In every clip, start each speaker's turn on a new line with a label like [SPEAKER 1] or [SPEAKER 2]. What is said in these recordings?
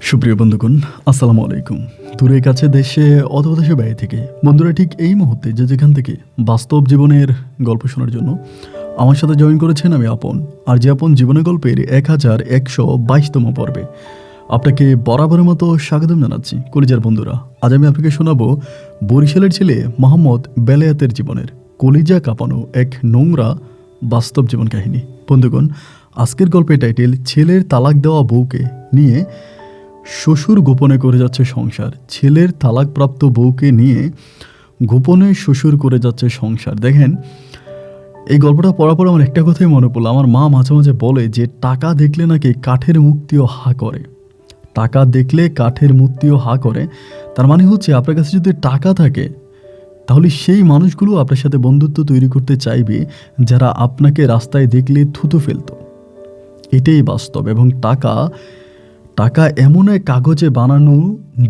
[SPEAKER 1] সুপ্রিয় বন্ধুগণ, আসসালামু আলাইকুম। দূরে কাছে দেশে অথবা দেশে বাইরে থেকে বন্ধুরা ঠিক এই মুহূর্তে যে যেখান থেকে বাস্তব জীবনের গল্প শোনার জন্য আমার সাথে জয়েন করেছেন, আমি আপন। আর যে আপন জীবনের গল্পের 1122তম পর্বে আপনাকে বরাবরের মতো স্বাগতম জানাচ্ছি। কলিজার বন্ধুরা, আজ আমি আপনাকে শোনাবো বরিশালের ছেলে মোহাম্মদ বেলায়েতের জীবনের কলিজা কাঁপানো এক নোংরা বাস্তব জীবন কাহিনী। বন্ধুগণ, আজকের গল্পের টাইটেল ছেলের তালাক দেওয়া বউকে নিয়ে শ্বশুর গোপনে করে যাচ্ছে সংসার। ছেলের তালাকপ্রাপ্ত বউকে নিয়ে গোপনে শ্বশুর করে যাচ্ছে সংসার। দেখেন, এই গল্পটা পড়ার পর আমার একটা কথাই মনে পড়লো। আমার মা মাঝে মাঝে বলে যে টাকা দেখলে নাকি কাঠের মূর্তিও হা করে। টাকা দেখলে কাঠের মূর্তিও হা করে। তার মানে হচ্ছে আপনার কাছে যদি টাকা থাকে তাহলে সেই মানুষগুলো আপনার সাথে বন্ধুত্ব তৈরি করতে চাইবে যারা আপনাকে রাস্তায় দেখলে থুতু ফেলতো। এটাই বাস্তব। এবং টাকা এমন এক কাগজে বানানো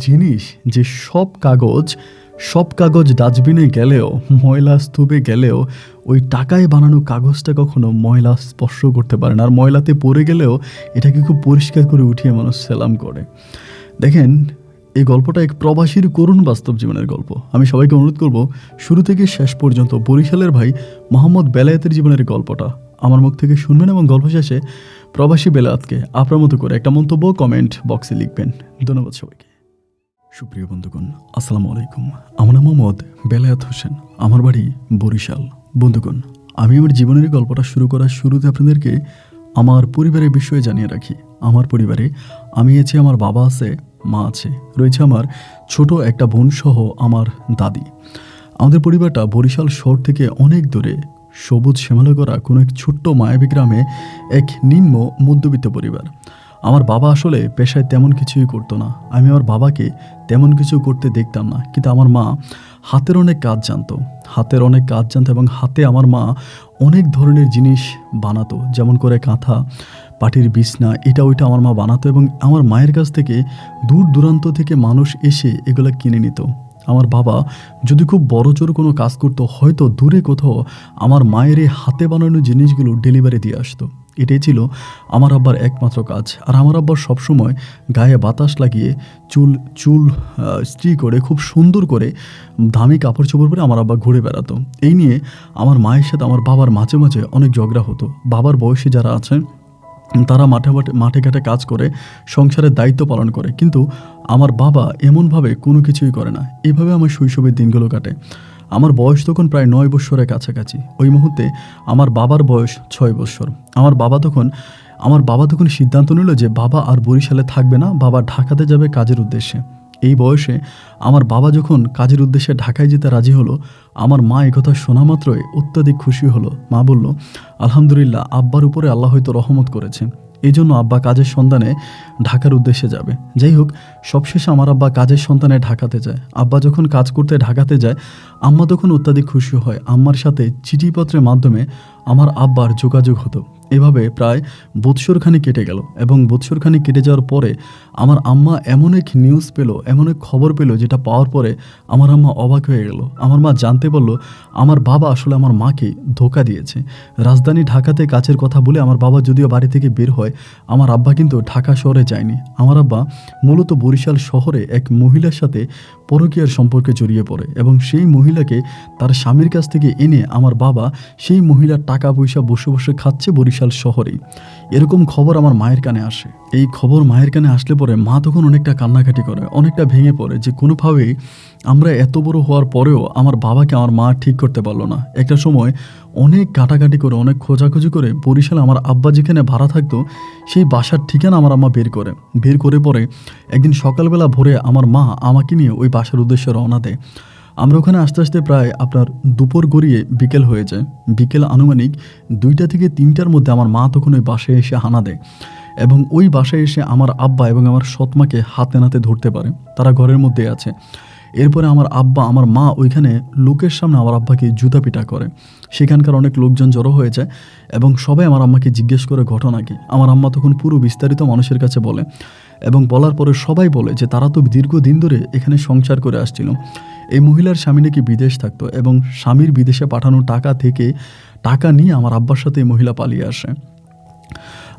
[SPEAKER 1] জিনিস যে সব কাগজ ডাস্টবিনে গেলেও, ময়লা স্তূপে গেলেও ওই টাকায় বানানো কাগজটা কখনো ময়লা স্পর্শ করতে পারে না। আর ময়লাতে পড়ে গেলেও এটাকে খুব পরিষ্কার করে উঠিয়ে মানুষ সেলাম করে। দেখেন, এই গল্পটা এক প্রবাসীর করুণ বাস্তব জীবনের গল্প। আমি সবাইকে অনুরোধ করব শুরু থেকে শেষ পর্যন্ত বরিশালের ভাই মোহাম্মদ বেলায়েতের জীবনের গল্পটা আমার মুখ থেকে শুনবেন এবং গল্প শেষে প্রবাসী বেলায়েতকে আপনার মতো করে একটা মন্তব্য কমেন্ট বক্সে লিখবেন। ধন্যবাদ সবাইকে। সুপ্রিয় বন্ধুগণ, আসসালামু আলাইকুম। আমার নাম মোহাম্মদ বেলায়েত হোসেন, আমার বাড়ি বরিশাল। বন্ধুগণ, আমি আমার জীবনের গল্পটা শুরু করার শুরুতে আপনাদেরকে আমার পরিবারের বিষয়ে জানিয়ে রাখি। আমার পরিবারে আমি আছি, আমার বাবা আছে, মা আছে, রয়েছে আমার ছোট একটা বোন সহ আমার দাদি। আমাদের পরিবারটা বরিশাল শহর থেকে অনেক দূরে, সবুজ শ্যামলা করা কোনো এক ছোট্ট মায়াবী গ্রামে এক নিম্ন মধ্যবিত্ত পরিবার। আমার বাবা আসলে পেশায় তেমন কিছুই করতো না। আমি আমার বাবাকে তেমন কিছু করতে দেখতাম না, কিন্তু আমার মা হাতের অনেক কাজ জানতো এবং হাতে আমার মা অনেক ধরনের জিনিস বানাতো, যেমন করে কাঁথা, পাটির বিছনা, এটা ওইটা আমার মা বানাতো। এবং আমার মায়ের কাছ থেকে দূর দূরান্ত থেকে মানুষ এসে এগুলো কিনে নিত। আমার বাবা যদি খুব বড়জোর কোনো কাজ করতো, হয়তো দূরে কোথাও আমার মায়ের এই হাতে বানানো জিনিসগুলো ডেলিভারি দিয়ে আসতো। এটাই ছিল আমার আব্বার একমাত্র কাজ। আর আমার আব্বার সবসময় গায়ে বাতাস লাগিয়ে চুল ইস্ত্রি করে খুব সুন্দর করে দামি কাপড় চোপড় পরে আমার আব্বা ঘুরে বেড়াতো। এই নিয়ে আমার মায়ের সাথে আমার বাবার মাঝে মাঝে অনেক ঝগড়া হতো। বাবার বয়সী যারা আছেন তারা মাঠে ঘাটে কাজ করে সংসারের দায়িত্ব পালন করে, কিন্তু আমার বাবা এমনভাবে কোনো কিছুই করে না। এভাবে আমার শৈশবের দিনগুলো কাটে। আমার বয়স তখন প্রায় 9 বছরের কাছাকাছি। ওই মুহূর্তে আমার বাবার বয়স 6 বছর। আমার বাবা তখন সিদ্ধান্ত নিল যে বাবা আর বরিশালে থাকবে না, বাবা ঢাকাতে যাবে কাজের উদ্দেশ্যে। এই বয়সে আমার বাবা যখন কাজের উদ্দেশ্যে ঢাকায় যেতে রাজি হলো, আমার মা একথা শোনা মাত্রই অত্যাধিক খুশি হলো। মা বলল, আলহামদুলিল্লাহ, আব্বার উপরে আল্লাহ হয়তো রহমত করেছে, এই জন্য আব্বা কাজের সন্ধানে ঢাকার উদ্দেশ্যে যাবে। যাই হোক, সবশেষে আমার আব্বা কাজের সন্ধানে ঢাকাতে যায়। আব্বা যখন কাজ করতে ঢাকাতে যায়, আম্মা তখন অত্যাধিক খুশি হয়। আম্মার সাথে চিঠিপত্রের মাধ্যমে আমার আব্বার যোগাযোগ হতো। এভাবে প্রায় বৎসরখানি কেটে গেল। এবং বৎসরখানি কেটে যাওয়ার পরে আমার আম্মা এমন এক নিউজ পেল, এমন এক খবর পেল, যেটা পাওয়ার পরে আমার আম্মা অবাক হয়ে গেল। আমার মা জানতে পারলো আমার বাবা আসলে আমার মাকে ধোঁকা দিয়েছে। রাজধানী ঢাকাতে কাজের কথা বলে আমার বাবা যদিও বাড়ি থেকে বের হয়, আমার আব্বা কিন্তু ঢাকা শহরে যায়নি। আমার আব্বা মূলত বরিশাল শহরে এক মহিলার সাথে পরকীয়ার সম্পর্কে জড়িয়ে পড়ে এবং সেই মহিলাকে তার স্বামীর কাছ থেকে এনে আমার বাবা সেই মহিলার টাকা পয়সা বসে বসে খাচ্ছে বরিশাল শহরেই। এরকম খবর আমার মায়ের কানে আসে। এই খবর মায়ের কানে আসলে পরে মা তখন অনেকটা কান্নাকাটি করে, অনেকটা ভেঙে পড়ে যে কোনোভাবেই আমরা এত বড় হওয়ার পরেও আমার বাবাকে আমার মা ঠিক করতে পারলো না। একটা সময় অনেক কাটাকাটি করে, অনেক খোঁজাখুঁজি করে বরিশালে আমার আব্বা যেখানে ভাড়া থাকতো সেই বাসার ঠিকানা আমার আম্মা বের করে পরে একদিন সকালবেলা ভোরে আমার মা আমাকে নিয়ে ওই বাসার উদ্দেশ্যে রওনা দেয়। আমরা ওখানে আস্তে আস্তে প্রায় আপনার দুপুর গড়িয়ে বিকেল হয়ে যায়। বিকেল আনুমানিক 2টা থেকে 3টার মধ্যে আমার মা তখন ওই বাসায় এসে হানা দেয় এবং ওই বাসায় এসে আমার আব্বা এবং আমার সৎমাকে হাতে নাতে ধরতে পারে, তারা ঘরের মধ্যে আছে। এরপরে আমার আব্বা আমার মা ওইখানে লোকের সামনে আমার আব্বাকে জুতা পিটা করে। সেখানকার অনেক লোকজন জড়ো হয়ে যায় এবং সবাই আমার আম্মাকে জিজ্ঞেস করে ঘটনা কি। আমার আম্মা তখন পুরো বিস্তারিত মানুষের কাছে বলে এবং বলার পরে সবাই বলে যে তারা তো দীর্ঘদিন ধরে এখানে সংসার করে আসছিল। এই মহিলার স্বামী নাকি বিদেশ থাকতো এবং স্বামীর বিদেশে পাঠানো টাকা থেকে টাকা নিয়ে আমার আব্বার সাথে এই মহিলা পালিয়ে আসে।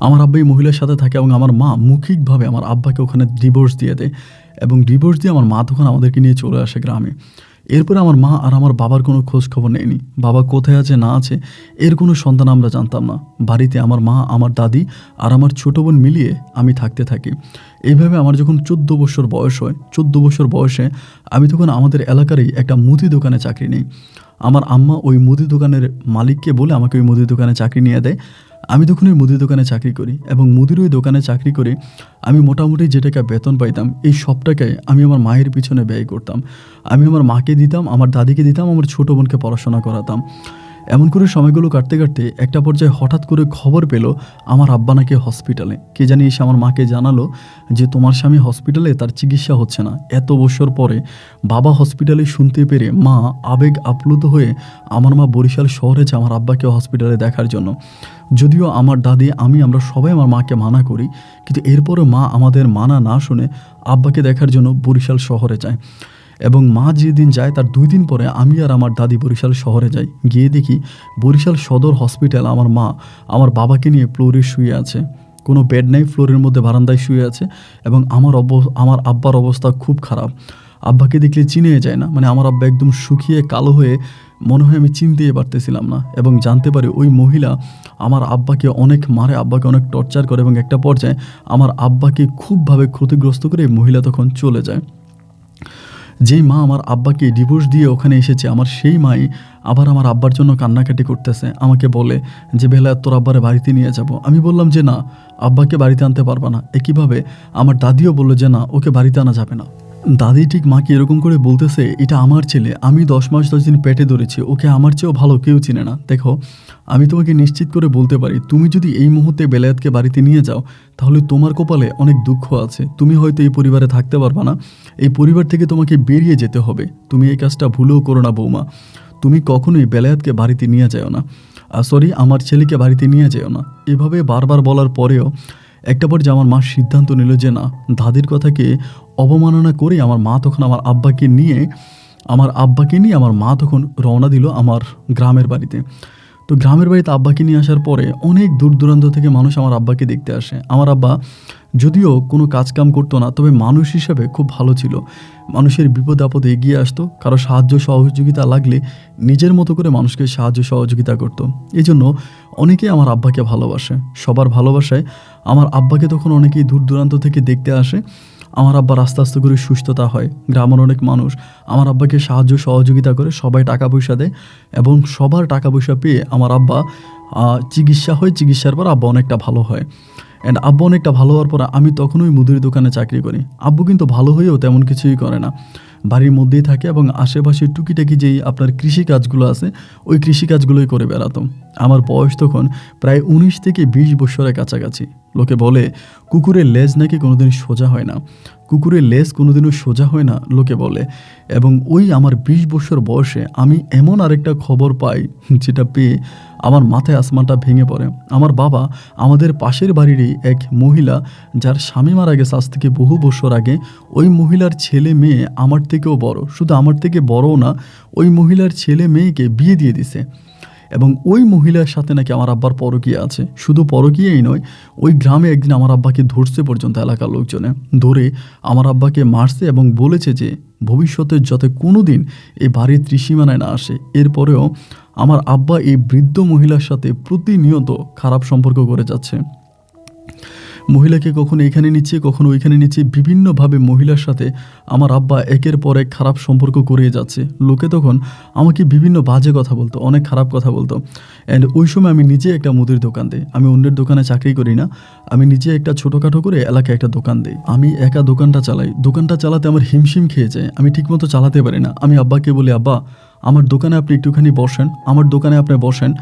[SPEAKER 1] আমার আব্বা এই মহিলার সাথে থাকে এবং আমার মা মৌখিকভাবে আমার আব্বাকে ওখানে ডিভোর্স দিয়ে দেয় এবং ডিভোর্স দিয়ে আমার মা তখন আমাদেরকে নিয়ে চলে আসে গ্রামে। এরপরে আমার মা আর আমার বাবার কোনো খোঁজ খবর নেয়নি। বাবা কোথায় আছে না আছে এর কোনো সন্ধান আমরা জানতাম না। বাড়িতে আমার মা, আমার দাদি আর আমার ছোটো বোন মিলিয়ে আমি থাকতে থাকি। এইভাবে আমার যখন 14 বছর বয়স হয়, 14 বছর বয়সে আমি তখন আমাদের এলাকারই একটা মুদি দোকানে চাকরি নিই। আমার আম্মা ওই মুদি দোকানের মালিককে বলে আমাকে ওই মুদি দোকানে চাকরি নিয়ে দেয়। আমি তখন ওই মুদি দোকানে চাকরি করি এবং মুদির ওই দোকানে চাকরি করে আমি মোটামুটি যে টাকা বেতন পাইতাম এই সব টাকায় আমি আমার মায়ের পিছনে ব্যয় করতাম। আমি আমার মাকে দিতাম, আমার দাদিকে দিতাম, আমার ছোটো বোনকে পড়াশোনা করাতাম। এমন করে সময়গুলো কাটতে কাটতে একটা পর্যায়ে হঠাৎ করে খবর পেল আমার আব্বা নাকি হসপিটালে। কে জানি এসে আমার মাকে জানালো যে তোমার স্বামী হসপিটালে, তার চিকিৎসা হচ্ছে না। এত বছর পরে বাবা হসপিটালে শুনতে পেরে মা আবেগ আপ্লুত হয়ে আমার মা বরিশাল শহরে যায় আমার আব্বাকে হসপিটালে দেখার জন্য। যদিও আমার দাদি আমরা সবাই আমার মাকে মানা করি, কিন্তু এরপরে মা আমাদের মানা না শুনে আব্বাকে দেখার জন্য বরিশাল শহরে যায় এবং মা যেদিন যায় তার 2 দিন পরে আমি আর আমার দাদি বরিশাল শহরে যাই। গিয়ে দেখি বরিশাল সদর হসপিটাল আমার মা আমার বাবাকে নিয়ে ফ্লোরে শুয়ে আছে। কোনো বেড নাই, ফ্লোরের মধ্যে বারান্দায় শুয়ে আছে এবং আমার আব্বার অবস্থা খুব খারাপ। আব্বাকে দেখলে চিনে যায় না, মানে আমার আব্বা একদম শুকিয়ে কালো হয়ে মনে হয় আমি চিনতেই পারতেছিলাম না। এবং জানতে পারি ওই মহিলা আমার আব্বাকে অনেক মারে, আব্বাকে অনেক টর্চার করে এবং একটা পর্যায়ে আমার আব্বাকে খুবভাবে ক্ষতিগ্রস্ত করে মহিলা তখন চলে যায়। যেই মা আমার আব্বাকে ডিভোর্স দিয়ে ওখানে এসেছে, আমার সেই মাই আবার আমার আব্বার জন্য কান্নাকাটি করতেছে। আমাকে বলে যে বেলা তোর আব্বারে বাড়িতে নিয়ে যাব। আমি বললাম যে না, আব্বাকে বাড়িতে আনতে পারবা না। একইভাবে আমার দাদিও বললো যে না, ওকে বাড়িতে আনা যাবে না। দাদি ঠিক মাকে এরকম করে বলতেছে, এটা আমার ছেলে, আমি 10 মাস 10 দিন পেটে ধরেছি, ওকে আমার চেয়েও ভালো কেউ চিনে না। দেখো, আমি তোমাকে নিশ্চিত করে বলতে পারি, তুমি যদি এই মুহূর্তে বেলায়েতকে বাড়িতে নিয়ে যাও তাহলে তোমার কপালে অনেক দুঃখ আছে। তুমি হয়তো এই পরিবারে থাকতে পারবা না, এই পরিবার থেকে তোমাকে বেরিয়ে যেতে হবে। তুমি এই কাজটা ভুলেও করো না বৌমা। তুমি কখনোই বেলায়েতকে বাড়িতে নিয়ে যাও না, আমার ছেলেকে বাড়িতে নিয়ে যেও না। এভাবে বারবার বলার পরেও একটা পর্যায়ে আমার মা সিদ্ধান্ত নিল যে না, দাদির কথাকে অবমাননা করে আমার মা তখন আমার আব্বাকে নিয়ে আমার মা তখন রওনা দিল আমার গ্রামের বাড়িতে। তো গ্রামের বাড়িতে আব্বাকে নিয়ে আসার পরে অনেক দূর দূরান্ত থেকে মানুষ আমার আব্বাকে দেখতে আসে। আমার আব্বা যদিও কোনো কাজকাম করতো না, তবে মানুষ হিসাবে খুব ভালো ছিল। মানুষের বিপদ আপদে এগিয়ে আসতো, কারো সাহায্য সহযোগিতা লাগলে নিজের মতো করে মানুষকে সাহায্য সহযোগিতা করতো। এই জন্য অনেকেই আমার আব্বাকে ভালোবাসে। সবার ভালোবাসায় আমার আব্বাকে তখন অনেকেই দূর দূরান্ত থেকে দেখতে আসে। আমার আব্বার আস্তে আস্তে করে সুস্থতা হয়। গ্রামের অনেক মানুষ আমার আব্বাকে সাহায্য সহযোগিতা করে, সবাই টাকা পয়সা দেয় এবং সবার টাকা পয়সা পেয়ে আমার আব্বা চিকিৎসা হয়। চিকিৎসার পর আব্বা অনেকটা ভালো হয়। অ্যান্ড আব্বু অনেকটা ভালো হওয়ার পর আমি তখন ওই মুদির দোকানে চাকরি করি। আব্বু কিন্তু ভালো হয়েও তেমন কিছুই করে না, বাড়ির মধ্যেই থাকে এবং আশেপাশে টুকিটাকি যেই আপনার কৃষিকাজগুলো আছে ওই কৃষিকাজগুলোই করে বেড়াতাম। আমার বয়স তখন প্রায় 19 থেকে 20 বছরের কাছাকাছি। লোকে বলে কুকুরের লেজ নাকি কোনোদিন সোজা হয় না, কুকুরের লেজ কোনোদিনও সোজা হয় না লোকে বলে। এবং ওই আমার 20 বছর বয়সে আমি এমন আরেকটা খবর পাই যেটা পেয়ে আমার মাথায় আসমানটা ভেঙে পড়ে। আমার বাবা আমাদের পাশের বাড়িরই এক মহিলা, যার স্বামী মারা গেছে আজ থেকে বহু বছর আগে, ওই মহিলার ছেলে মেয়ে আমার থেকেও বড়, শুধু আমার থেকে বড়ও না, ওই মহিলার ছেলে মেয়েকে বিয়ে দিয়ে দিছে। এবং ওই মহিলার সাথে নাকি আমার আব্বার পরকীয়া আছে। শুধু পরকীয়াই নয়, ওই গ্রামে একদিন আমার আব্বাকে ধরছে পর্যন্ত এলাকার লোকজনে, ধরে আমার আব্বাকে মারছে এবং বলেছে যে ভবিষ্যতে যাতে কোনো দিন এই বাড়ির ত্রিসীমানায় না আসে। এরপরেও আমার আব্বা এই বৃদ্ধ মহিলার সাথে প্রতিনিয়ত খারাপ সম্পর্ক করে যাচ্ছে। মহিলাকে কখনো এখানে নিচ্ছে, কখনো ওইখানে নিচ্ছে, বিভিন্নভাবে মহিলার সাথে আমার আব্বা একের পর এক খারাপ সম্পর্ক করিয়ে যাচ্ছে। লোকে তখন আমাকে বিভিন্ন বাজে কথা বলতো, অনেক খারাপ কথা বলতো। অ্যান্ড ওই সময় আমি নিজে একটা মুদির দোকান দিই। আমি অন্যের দোকানে চাকরি করি না, আমি নিজে একটা ছোটোখাটো করে এলাকায় একটা দোকান দিই। আমি একা দোকানটা চালাই। দোকানটা চালাতে আমার হিমশিম খেয়ে যায়, আমি ঠিকমতো চালাতে পারি না। আমি আব্বাকে বলি, আব্বা আমার দোকানে আপনি একটুখানি বসেন, আমার দোকানে আপনি বসেন,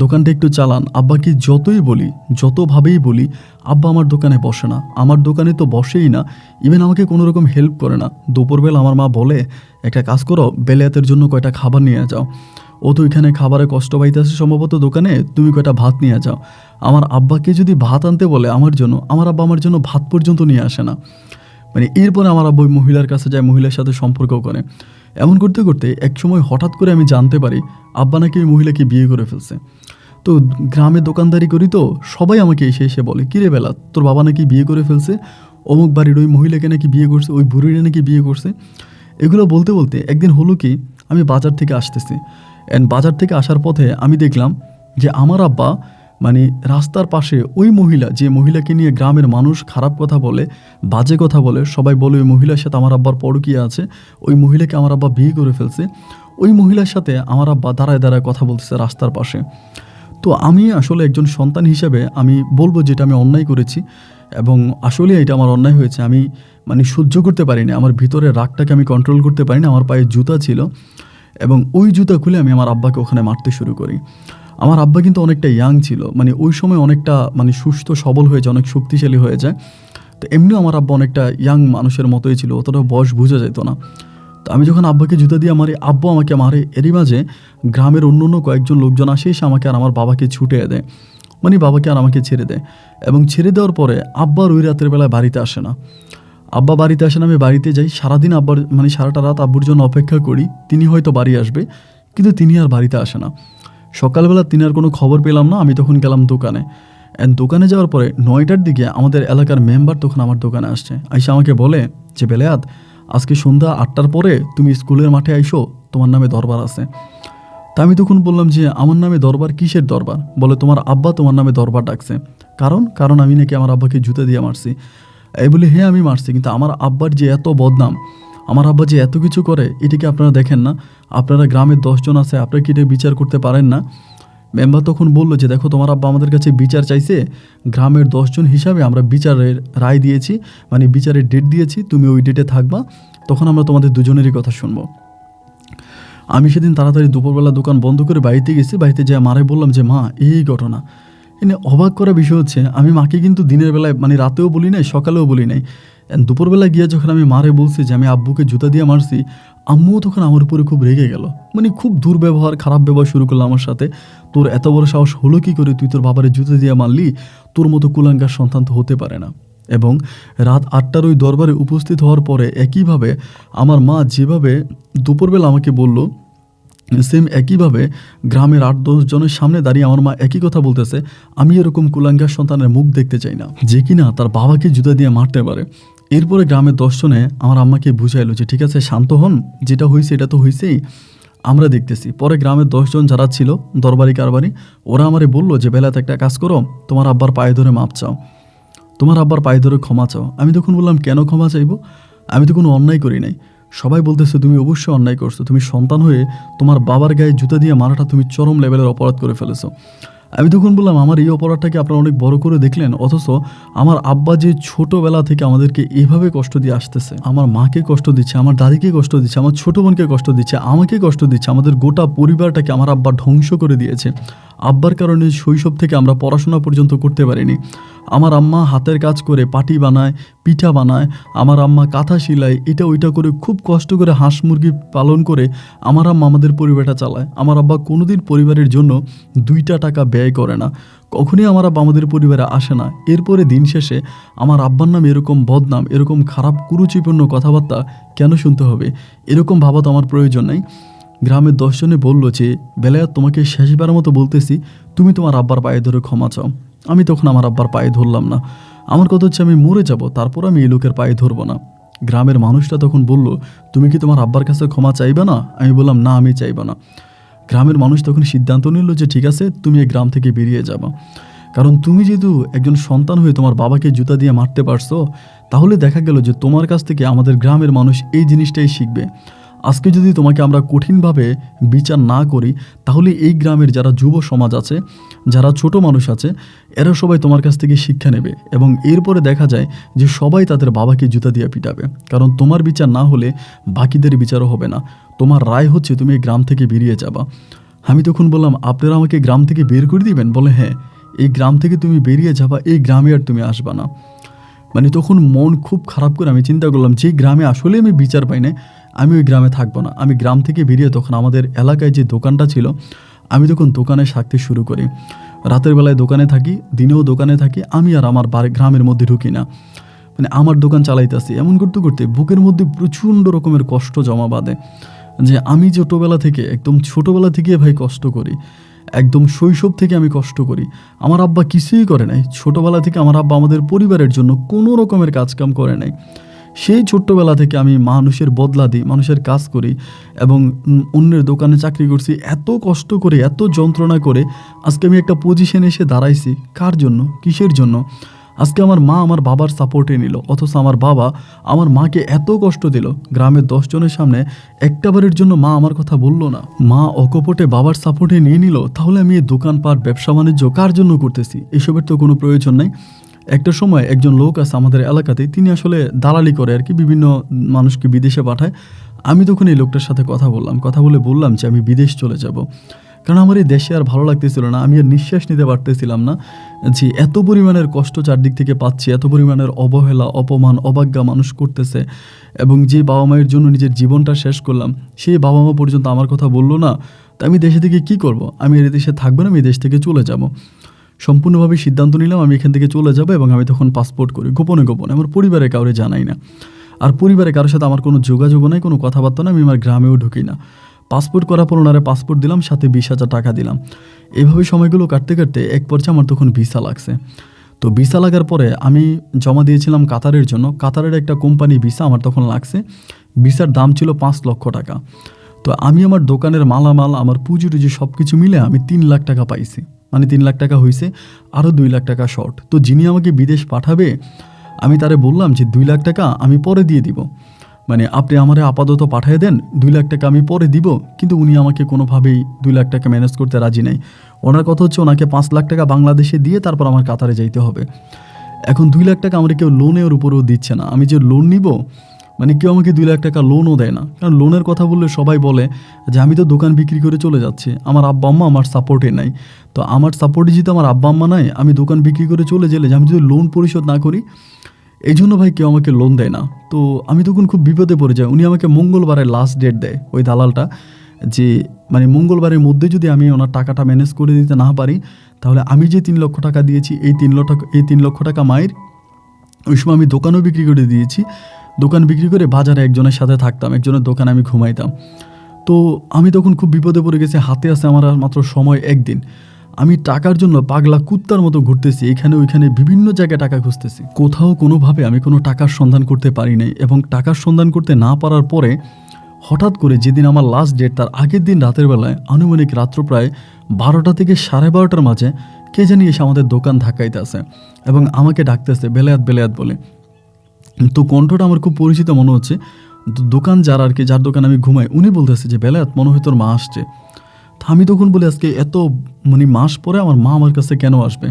[SPEAKER 1] দোকানটা একটু চালান। আব্বাকে যতই বলি, যতভাবেই বলি, আব্বা আমার দোকানে বসে না। আমার দোকানে তো বসেই না, ইভেন আমাকে কোনো রকম হেল্প করে না। দুপুরবেলা আমার মা বলে, একটা কাজ করো, বেলায়েতের জন্য কয়টা খাবার নিয়ে যাও, ও তো এখানে খাবারে কষ্ট পাইতেছে সম্ভবত দোকানে, তুমি কয়টা ভাত নিয়ে যাও। আমার আব্বাকে যদি ভাত আনতে বলে আমার জন্য, আমার আব্বা আমার জন্য ভাত পর্যন্ত নিয়ে আসে না। মানে এরপরে আমার আব্বা ওই মহিলার কাছে যায়, মহিলার সাথে সম্পর্ক করে। এমন করতে করতে এক সময় হঠাৎ করে আমি জানতে পারি আব্বা নাকি ওই মহিলাকে বিয়ে করে ফেলছে। তো গ্রামে দোকানদারি করি, তো সবাই আমাকে এসে এসে বলে, কিরে বেলাত, তোর বাবা নাকি বিয়ে করে ফেলছে, অমুক বাড়ির ওই মহিলাকে নাকি বিয়ে করছে, ওই বুড়িটা নাকি বিয়ে করছে। এগুলো বলতে বলতে একদিন হলো কি, আমি বাজার থেকে আসতেছি, অ্যান্ড বাজার থেকে আসার পথে আমি দেখলাম যে আমার আব্বা মানে রাস্তার পাশে ওই মহিলা, যে মহিলাকে নিয়ে গ্রামের মানুষ খারাপ কথা বলে, বাজে কথা বলে, সবাই বলে ওই মহিলার সাথে আমার আব্বার পরকীয়া আছে, ওই মহিলাকে আমার আব্বা বিয়ে করে ফেলছে, ওই মহিলার সাথে আমার আব্বা দাঁড়ায় দাঁড়ায় কথা বলতেছে রাস্তার পাশে। তো আমি আসলে একজন সন্তান হিসেবে আমি বলবো যেটা আমি অন্যায় করেছি, এবং আসলে এটা আমার অন্যায় হয়েছে। আমি মানে সহ্য করতে পারিনি, আমার ভিতরের রাগটাকে আমি কন্ট্রোল করতে পারিনি। আমার পায়ে জুতা ছিল এবং ওই জুতা খুলে আমি আমার আব্বাকে ওখানে মারতে শুরু করি। আমার আব্বা কিন্তু অনেকটা ইয়াং ছিল, মানে ওই সময় অনেকটা মানে সুস্থ সবল হয়ে যায়, অনেক শক্তিশালী হয়ে যায়। তো এমনিও আমার আব্বা অনেকটা ইয়াং মানুষের মতোই ছিল, অতটা বয়স বোঝা যেত না। তো আমি যখন আব্বাকে জুতা দিয়ে মারি, আব্বু আমাকে মারে। এরই মাঝে গ্রামের অন্য অন্য কয়েকজন লোকজন আসে, এসে আমাকে আর আমার বাবাকে ছুটে দেয়, মানে বাবাকে আর আমাকে ছেড়ে দেয়। এবং ছেড়ে দেওয়ার পরে আব্বার ওই রাতের বেলায় বাড়িতে আসে না। আব্বা বাড়িতে আসেন, আমি বাড়িতে যাই, সারাদিন আব্বার মানে সারাটা রাত আব্বুর জন্য অপেক্ষা করি, তিনি হয়তো বাড়ি আসবে, কিন্তু তিনি আর বাড়িতে আসে না। সকালবেলা তিনি আর কোনো খবর পেলাম না। আমি তখন গেলাম দোকানে, অ্যান্ড দোকানে যাওয়ার পরে 9টার দিকে আমাদের এলাকার মেম্বার তখন আমার দোকানে আসছে, আইসা আমাকে বলে যে বেলায়েত, আজকে সন্ধ্যা 8টার পরে তুমি স্কুলের মাঠে আইসো, তোমার নামে দরবার আছে। তা আমি তখন বললাম যে আমার নামে দরবার? কিসের দরবার? বলে তোমার আব্বা তোমার নামে দরবার ডাকছে। কারণ আমি নাকি আমার আব্বাকে জুতা দিয়ে মারছি। এই বলে হ্যাঁ আমি মারছি, কিন্তু আমার আব্বার যে এত বদনাম, আমার আব্বা যে এত কিছু করে, এটাকে আপনারা দেখেন না? আপনারা গ্রামের 10 জন আছে, আপনারা কি এটা বিচার করতে পারেন না? মেম্বার তখন বললো যে দেখো, তোমার আব্বা আমাদের কাছে বিচার চাইছে, গ্রামের 10 জন হিসাবে আমরা বিচারের রায় দিয়েছি, মানে বিচারের ডেট দিয়েছি, তুমি ওই ডেটে থাকবা, তখন আমরা তোমাদের দুজনেরই কথা শুনবো। আমি সেদিন তাড়াতাড়ি দুপুরবেলা দোকান বন্ধ করে বাড়িতে গেছি। বাড়িতে যেয়ে মারে বললাম যে মা, এই ঘটনা। এনে অবাক করা বিষয় হচ্ছে, আমি মাকে কিন্তু দিনের বেলায় মানে রাতেও বলি নাই, সকালেও বলি নাই। দুপুরবেলা গিয়ে যখন আমি মারে বলছি যে আমি আব্বুকে জুতা দিয়ে মারছি, আম্মুও তখন আমার উপরে খুব রেগে গেল, মানে খুব দুর্ব্যবহার, খারাপ ব্যবহার শুরু করলো আমার সাথে। তোর এত বড় সাহস হলো কি করে, তুই তোর বাবারে জুতা দিয়ে মারলি? তোর মতো কুলাঙ্গার সন্তান তো হতে পারে না। এবং রাত 8টার ওই দরবারে উপস্থিত হওয়ার পরে একইভাবে আমার মা যেভাবে দুপুরবেলা আমাকে বলল, সেম একইভাবে গ্রামের 8-10 জনের সামনে দাঁড়িয়ে আমার মা একই কথা বলতেছে, আমি এরকম কুলাঙ্গার সন্তানের মুখ দেখতে চাই না, যে কিনা তার বাবাকে জুতা দিয়ে মারতে পারে। এরপরে গ্রামের 10 জনে আমার আম্মাকে বুঝাইলো যে ঠিক আছে, শান্ত হন, যেটা হয়েছে এটা তো হয়েছেই, আমরা দেখতেছি। পরে গ্রামের 10 জন যারা ছিল দরবারি কারবারি, ওরা আমারে বললো যে বেলাতে একটা কাজ করো, তোমার আব্বার পায়ে ধরে মাপ চাও, তোমার আব্বার পায়ে ধরে ক্ষমা চাও। আমি তখন বললাম কেন ক্ষমা চাইবো? আমি তো কোনো অন্যায় করি নাই। সবাই বলতেছে তুমি অবশ্যই অন্যায় করছো, তুমি সন্তান হয়ে তোমার বাবার গায়ে জুতা দিয়ে মারাটা তুমি চরম লেভেলের অপরাধ করে ফেলেছো। আমি তখন বললাম আমার এই অপরাধটাকে আপনারা অনেক বড় করে দেখলেন, অথচ আমার আব্বা যে ছোটোবেলা থেকে আমাদেরকে এইভাবে কষ্ট দিয়ে আসতেছে, আমার মাকে কষ্ট দিচ্ছে, আমার দাদিকে কষ্ট দিচ্ছে, আমার ছোটো বোনকে কষ্ট দিচ্ছে, আমাকে কষ্ট দিচ্ছে, আমাদের গোটা পরিবারটাকে আমার আব্বা ধ্বংস করে দিয়েছে। আব্বার কারণে শৈশব থেকে আমরা পড়াশোনা পর্যন্ত করতে পারিনি। আমার আম্মা হাতের কাজ করে পাটি বানায়, পিঠা বানায়, আমার আম্মা কাঁথা সিলায়, এটা ওইটা করে খুব কষ্ট করে হাঁস মুরগি পালন করে আমার আম্মা আমাদের পরিবারটা চালায়। আমার আব্বা কোনোদিন পরিবারের জন্য 2টা টাকা ব্যয় করে না, কখনই আমার আব্বা আমাদের পরিবারে আসে না। এরপরে দিন শেষে আমার আব্বার নামে এরকম বদনাম, এরকম খারাপ কুরুচিপূর্ণ কথাবার্তা কেন শুনতে হবে? এরকম ভাবা তো আমার প্রয়োজন নাই। গ্রামের 10 জনে বলল যে বেলায়েত, তোমাকে শেষবারের মতো বলতেছি, তুমি তোমার আব্বার পায়ে ধরে ক্ষমা চাও। আমি তখন আমার আব্বার পায়ে ধরলাম না। আমার কথা হচ্ছে আমি মরে যাব, তারপর আমি এই লোকের পায়ে ধরবো না। গ্রামের মানুষটা তখন বলল, তুমি কি তোমার আব্বার কাছে ক্ষমা চাইবে না? আমি বললাম না, আমি চাইব না। গ্রামের মানুষ তখন সিদ্ধান্ত নিল যে ঠিক আছে, তুমি এই গ্রাম থেকে বেরিয়ে যাবা, কারণ তুমি যেহেতু একজন সন্তান হয়ে তোমার বাবাকে জুতা দিয়ে মারতে পারছো, তাহলে দেখা গেল যে তোমার কাছ থেকে আমাদের গ্রামের মানুষ এই জিনিসটাই শিখবে। আজকে যদি তোমাকে আমরা কঠিনভাবে বিচার না করি, তাহলে এই গ্রামের যারা যুব সমাজ আছে, যারা ছোট মানুষ আছে, এরা সবাই তোমার কাছ থেকে শিক্ষা নেবে, এবং এরপরে দেখা যায় যে সবাই তাদের বাবাকে জুতা দিয়ে পিটাবে, কারণ তোমার বিচার না হলে বাকিদের বিচারও হবে না। তোমার রায় হচ্ছে তুমি এই গ্রাম থেকে বেরিয়ে যাবা। আমি তখন বললাম, আপনারা আমাকে গ্রাম থেকে বের করে দিবেন? বলে হ্যাঁ, এই গ্রাম থেকে তুমি বেরিয়ে যাবা, এই গ্রামে আর তুমি আসবা না। মানে তখন মন খুব খারাপ করে আমি চিন্তা করলাম, যে গ্রামে আসলে আমি বিচার পাই না, আমি ওই গ্রামে থাকবো না। আমি গ্রাম থেকে বেরিয়ে তখন আমাদের এলাকায় যে দোকানটা ছিল, আমি তখন দোকানে থাকতে শুরু করি। রাতের বেলায় দোকানে থাকি, দিনেও দোকানে থাকি, আমি আর আমার গ্রামের মধ্যে ঢুকি না। মানে আমার দোকান চালাইতেছি। এমন করতে করতে বুকের মধ্যে প্রচণ্ড রকমের কষ্ট জমা বাঁধে, যে আমি ছোটোবেলা থেকে, একদম ছোটোবেলা থেকে ভাই কষ্ট করি, একদম শৈশব থেকে আমি কষ্ট করি। আমার আব্বা কিছুই করে নাই। ছোটোবেলা থেকে আমার আব্বা আমাদের পরিবারের জন্য কোনো রকমের কাজকাম করে নাই। সেই ছোট্টবেলা থেকে আমি মানুষের বদলা দিই, মানুষের কাজ করি এবং অন্যের দোকানে চাকরি করছি। এত কষ্ট করে, এত যন্ত্রণা করে আজকে আমি একটা পজিশনে এসে দাঁড়াইছি। কার জন্য? কিসের জন্য? আজকে আমার মা আমার বাবার সাপোর্টে নিল, অথচ আমার বাবা আমার মাকে এত কষ্ট দিল। গ্রামের 10 জনের সামনে একটাবারের জন্য মা আমার কথা বলল না। মা অকপটে বাবার সাপোর্টে নিয়ে নিল। তাহলে আমি এই দোকানপাট, ব্যবসা বাণিজ্য কার জন্য করতেছি? এসবের তো কোনো প্রয়োজন নাই। একটা সময় একজন লোক আছে আমাদের এলাকাতে, তিনি আসলে দালালি করে আর কি, বিভিন্ন মানুষকে বিদেশে পাঠায়। আমি তখন এই লোকটার সাথে কথা বললাম যে আমি বিদেশ চলে যাব, কারণ আমার এই দেশে আর ভালো লাগতেছিল না। আমি আর নিঃশ্বাস নিতে পারতেছিলাম না যে এত পরিমাণের কষ্ট চারদিক থেকে পাচ্ছি, এত পরিমাণের অবহেলা, অপমান, অবজ্ঞা মানুষ করতেছে। এবং যে বাবা মায়ের জন্য নিজের জীবনটা শেষ করলাম, সেই বাবা মা পর্যন্ত আমার কথা বললো না। তা আমি দেশে থেকে কি করব? আমি এই দেশে থাকবো না, আমি দেশ থেকে চলে যাব। সম্পূর্ণভাবে সিদ্ধান্ত নিলাম আমি এখান থেকে চলে যাব। এবং আমি তখন পাসপোর্ট করি গোপনে গোপনে, আমার পরিবারের কাউরে জানাই না। আর পরিবারের কারোর সাথে আমার কোনো যোগাযোগও নাই, কোনো কথাবার্তা নাই। আমি আমার গ্রামেও ঢুকি না। পাসপোর্ট করার পর ওনারে পাসপোর্ট দিলাম, সাথে 20,000 টাকা দিলাম। এভাবে সময়গুলো কাটতে কাটতে এক পর্যায়ে আমার তখন ভিসা লাগছে। তো ভিসা লাগার পরে আমি জমা দিয়েছিলাম কাতারের জন্য। কাতারের একটা কোম্পানি ভিসা আমার তখন লাগছে। ভিসার দাম ছিল 5 লক্ষ টাকা। তো আমি আমার দোকানের মালামাল, আমার পুঁজি টুজি সব কিছু মিলে আমি 3 লাখ টাকা পাইছি। মানে 3 লাখ টাকা হয়েছে, আরও 2 লাখ টাকা শর্ট। তো যিনি আমাকে বিদেশ পাঠাবে, আমি তারে বললাম যে 2 লাখ টাকা আমি পরে দিয়ে দিব, মানে আপনি আমারে আপাতত পাঠিয়ে দেন, 2 লাখ টাকা আমি পরে দিব। কিন্তু উনি আমাকে কোনোভাবেই 2 লাখ টাকা ম্যানেজ করতে রাজি নাই। ওনার কথা হচ্ছে ওনাকে 5 লাখ টাকা বাংলাদেশে দিয়ে তারপর আমার কাতারে যাইতে হবে। এখন 2 লাখ টাকা আমার কেউ লোনের উপরেও দিচ্ছে না। আমি যে লোন নিব, মানে কেউ আমাকে 2 লাখ টাকা লোনও দেয় না। কারণ লোনের কথা বললে সবাই বলে যে আমি তো দোকান বিক্রি করে চলে যাচ্ছি, আমার আব্বা আম্মা আমার সাপোর্টে নাই। তো আমার সাপোর্টে যেহেতু আমার আব্বা আম্মা নাই, আমি দোকান বিক্রি করে চলে গেলে যে আমি যদি লোন পরিশোধ না করি, এই জন্য ভাই কেউ আমাকে লোন দেয় না। তো আমি তখন খুব বিপদে পড়ে যাই। উনি আমাকে মঙ্গলবারের লাস্ট ডেট দেয়, ওই দালালটা, যে মানে মঙ্গলবারের মধ্যে যদি আমি ওনার টাকাটা ম্যানেজ করে দিতে না পারি, তাহলে আমি যে 3 লক্ষ টাকা দিয়েছি, এই 3 লক্ষ টাকা মায়ের। ওই সময় আমি দোকানও বিক্রি করে দিয়েছি। দোকান বিক্রি করে বাজারে একজনের সাথে থাকতাম, একজনের দোকানে আমি ঘুমাইতাম। তো আমি তখন খুব বিপদে পড়ে গেছি। হাতে আছে আমার আর মাত্র সময় 1 দিন। আমি টাকার জন্য পাগলা কুত্তার মতো ঘুরতেছি, এখানে ওইখানে বিভিন্ন জায়গায় টাকা খুঁজতেছি। কোথাও কোনোভাবে আমি কোনো টাকার সন্ধান করতে পারি নাই। এবং টাকার সন্ধান করতে না পারার পরে হঠাৎ করে যেদিন আমার লাস্ট ডেট, তার আগের দিন রাতের বেলায়, আনুমানিক রাত্র প্রায় 12টা থেকে 12:30টার মাঝে কে জানি এসে আমাদের দোকান ধাক্কাইতে আছে এবং আমাকে ডাকতেছে বেলায়েত বেলায়েত বলে। তো কণ্ঠটা আমার খুব পরিচিত মনে হচ্ছে। দোকান যার আর কি, যার দোকান আমি ঘুমাই, উনি বলতেছে যে বেলায়েত, মনে হয় তোর মা আসছে। আমি তখন বলি আজকে এত মানে মাস পরে আমার মা আমার কাছে কেন আসবে?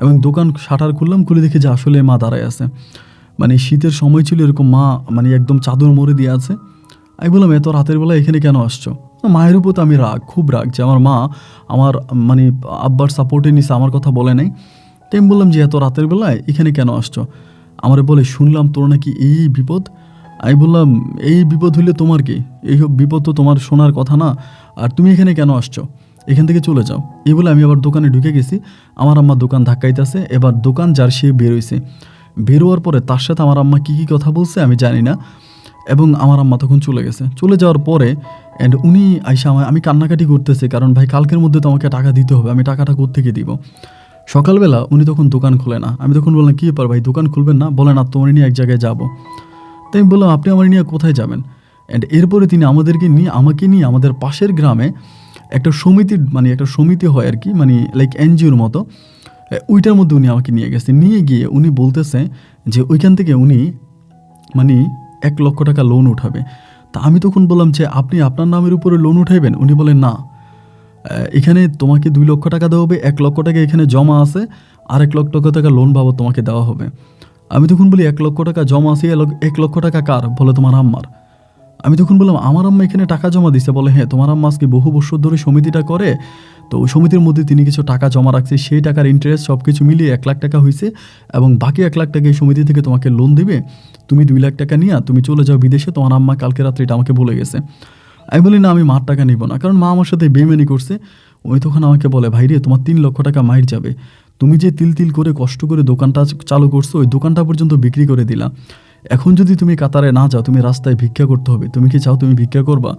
[SPEAKER 1] এবং দোকান শাটার খুললাম, খুলে দেখি যে আসলে মা দাঁড়ায় আছে। মানে শীতের সময় ছিল, এরকম মা মানে একদম চাদর মরে দিয়ে আছে। আমি বললাম এত রাতের বেলা এখানে কেন আসছো? মায়ের উপর তো আমি খুব রাগ যে আমার মা আমার মানে আব্বার সাপোর্টে নিছে, আমার কথা বলে নাই। তো আমি বললাম যে এত রাতের বেলায় এখানে কেন আসছো? আমার বলে শুনলাম তোর নাকি এই বিপদ। আমি বললাম এই বিপদ হইলে তোমার কি? এইসব বিপদ তো তোমার শোনার কথা না। আর তুমি এখানে কেন আসছো? এখান থেকে চলে যাও। এই বলে আমি আবার দোকানে ঢুকে গেছি। আমার আম্মা দোকান ধাক্কাইতেছে। এবার দোকান যার সে বেরোইছে। বেরোয়ার পরে তার সাথে আমার আম্মা কী কথা বলছে আমি জানি না। এবং আমার আম্মা তখন চলে গেছে। চলে যাওয়ার পরে উনি আইসা আমি কান্নাকাটি করতেছে, কারণ ভাই কালকের মধ্যে তো আমাকে টাকা দিতে হবে, আমি টাকাটা কোত্থেকে দিব? সকালবেলা উনি তখন দোকান খোলে না। আমি তখন বললাম কী ব্যাপার ভাই, দোকান খুলবেন না? বলে না, তোমার নিয়ে এক জায়গায় যাবো। তাই আমি বললাম আপনি আমার নিয়ে কোথায় যাবেন? এরপরে তিনি আমাকে নিয়ে আমাদের পাশের গ্রামে একটা সমিতির, মানে একটা সমিতি হয় আর কি, মানে লাইক এনজিওর মতো, ওইটার মধ্যে উনি আমাকে নিয়ে গেছে। নিয়ে গিয়ে উনি বলতেছে যে ওইখান থেকে উনি মানে 1 লক্ষ টাকা লোন উঠাবে। তা আমি তখন বললাম যে আপনি আপনার নামের উপরে লোন উঠাইবেন? উনি বলেন না, এখানে তোমাকে 2 লক্ষ টাকা দেওয়া হবে, 1 লক্ষ টাকা এখানে জমা আছে, আর 1 লক্ষ টাকা লোন বাবদ তোমাকে দেওয়া হবে। আমি তখন বলি 1 লক্ষ টাকা জমা আছে, 1 লক্ষ টাকা কার? বলে তোমার আম্মার। আমি তখন বললাম আমার আম্মা এখানে টাকা জমা দিছে। বলে হ্যাঁ, তোমার আম্মা আজকে বহু বছর ধরে সমিতিটা করে, তো ওই সমিতির মধ্যে তিনি কিছু টাকা জমা রাখছে, সেই টাকার ইন্টারেস্ট সব কিছু মিলিয়ে 1 লাখ টাকা হয়েছে, এবং বাকি 1 লাখ টাকা এই সমিতি থেকে তোমাকে লোন দিবে। তুমি 2 লাখ টাকা নিয়ে তুমি চলে যাও বিদেশে, তোমার আম্মা কালকে রাত্রে এটা আমাকে বলে গেছে। আমি বলি না, আমি মার টাকা নিব না, কারণ মা আমার সাথে বেইমানি করছে। ওই তখন আমাকে বলে ভাই রে, তোমার 3 লক্ষ টাকা মাইর যাবে। তুমি যে তিল তিল করে কষ্ট করে দোকানটা চালু করছো, ওই দোকানটা পর্যন্ত বিক্রি করে দিলা। এখন যদি তুমি কাতারে না যাও, তুমি রাস্তায় ভিক্ষা করতে হবে। তুমি কি চাও তুমি ভিক্ষা করবা?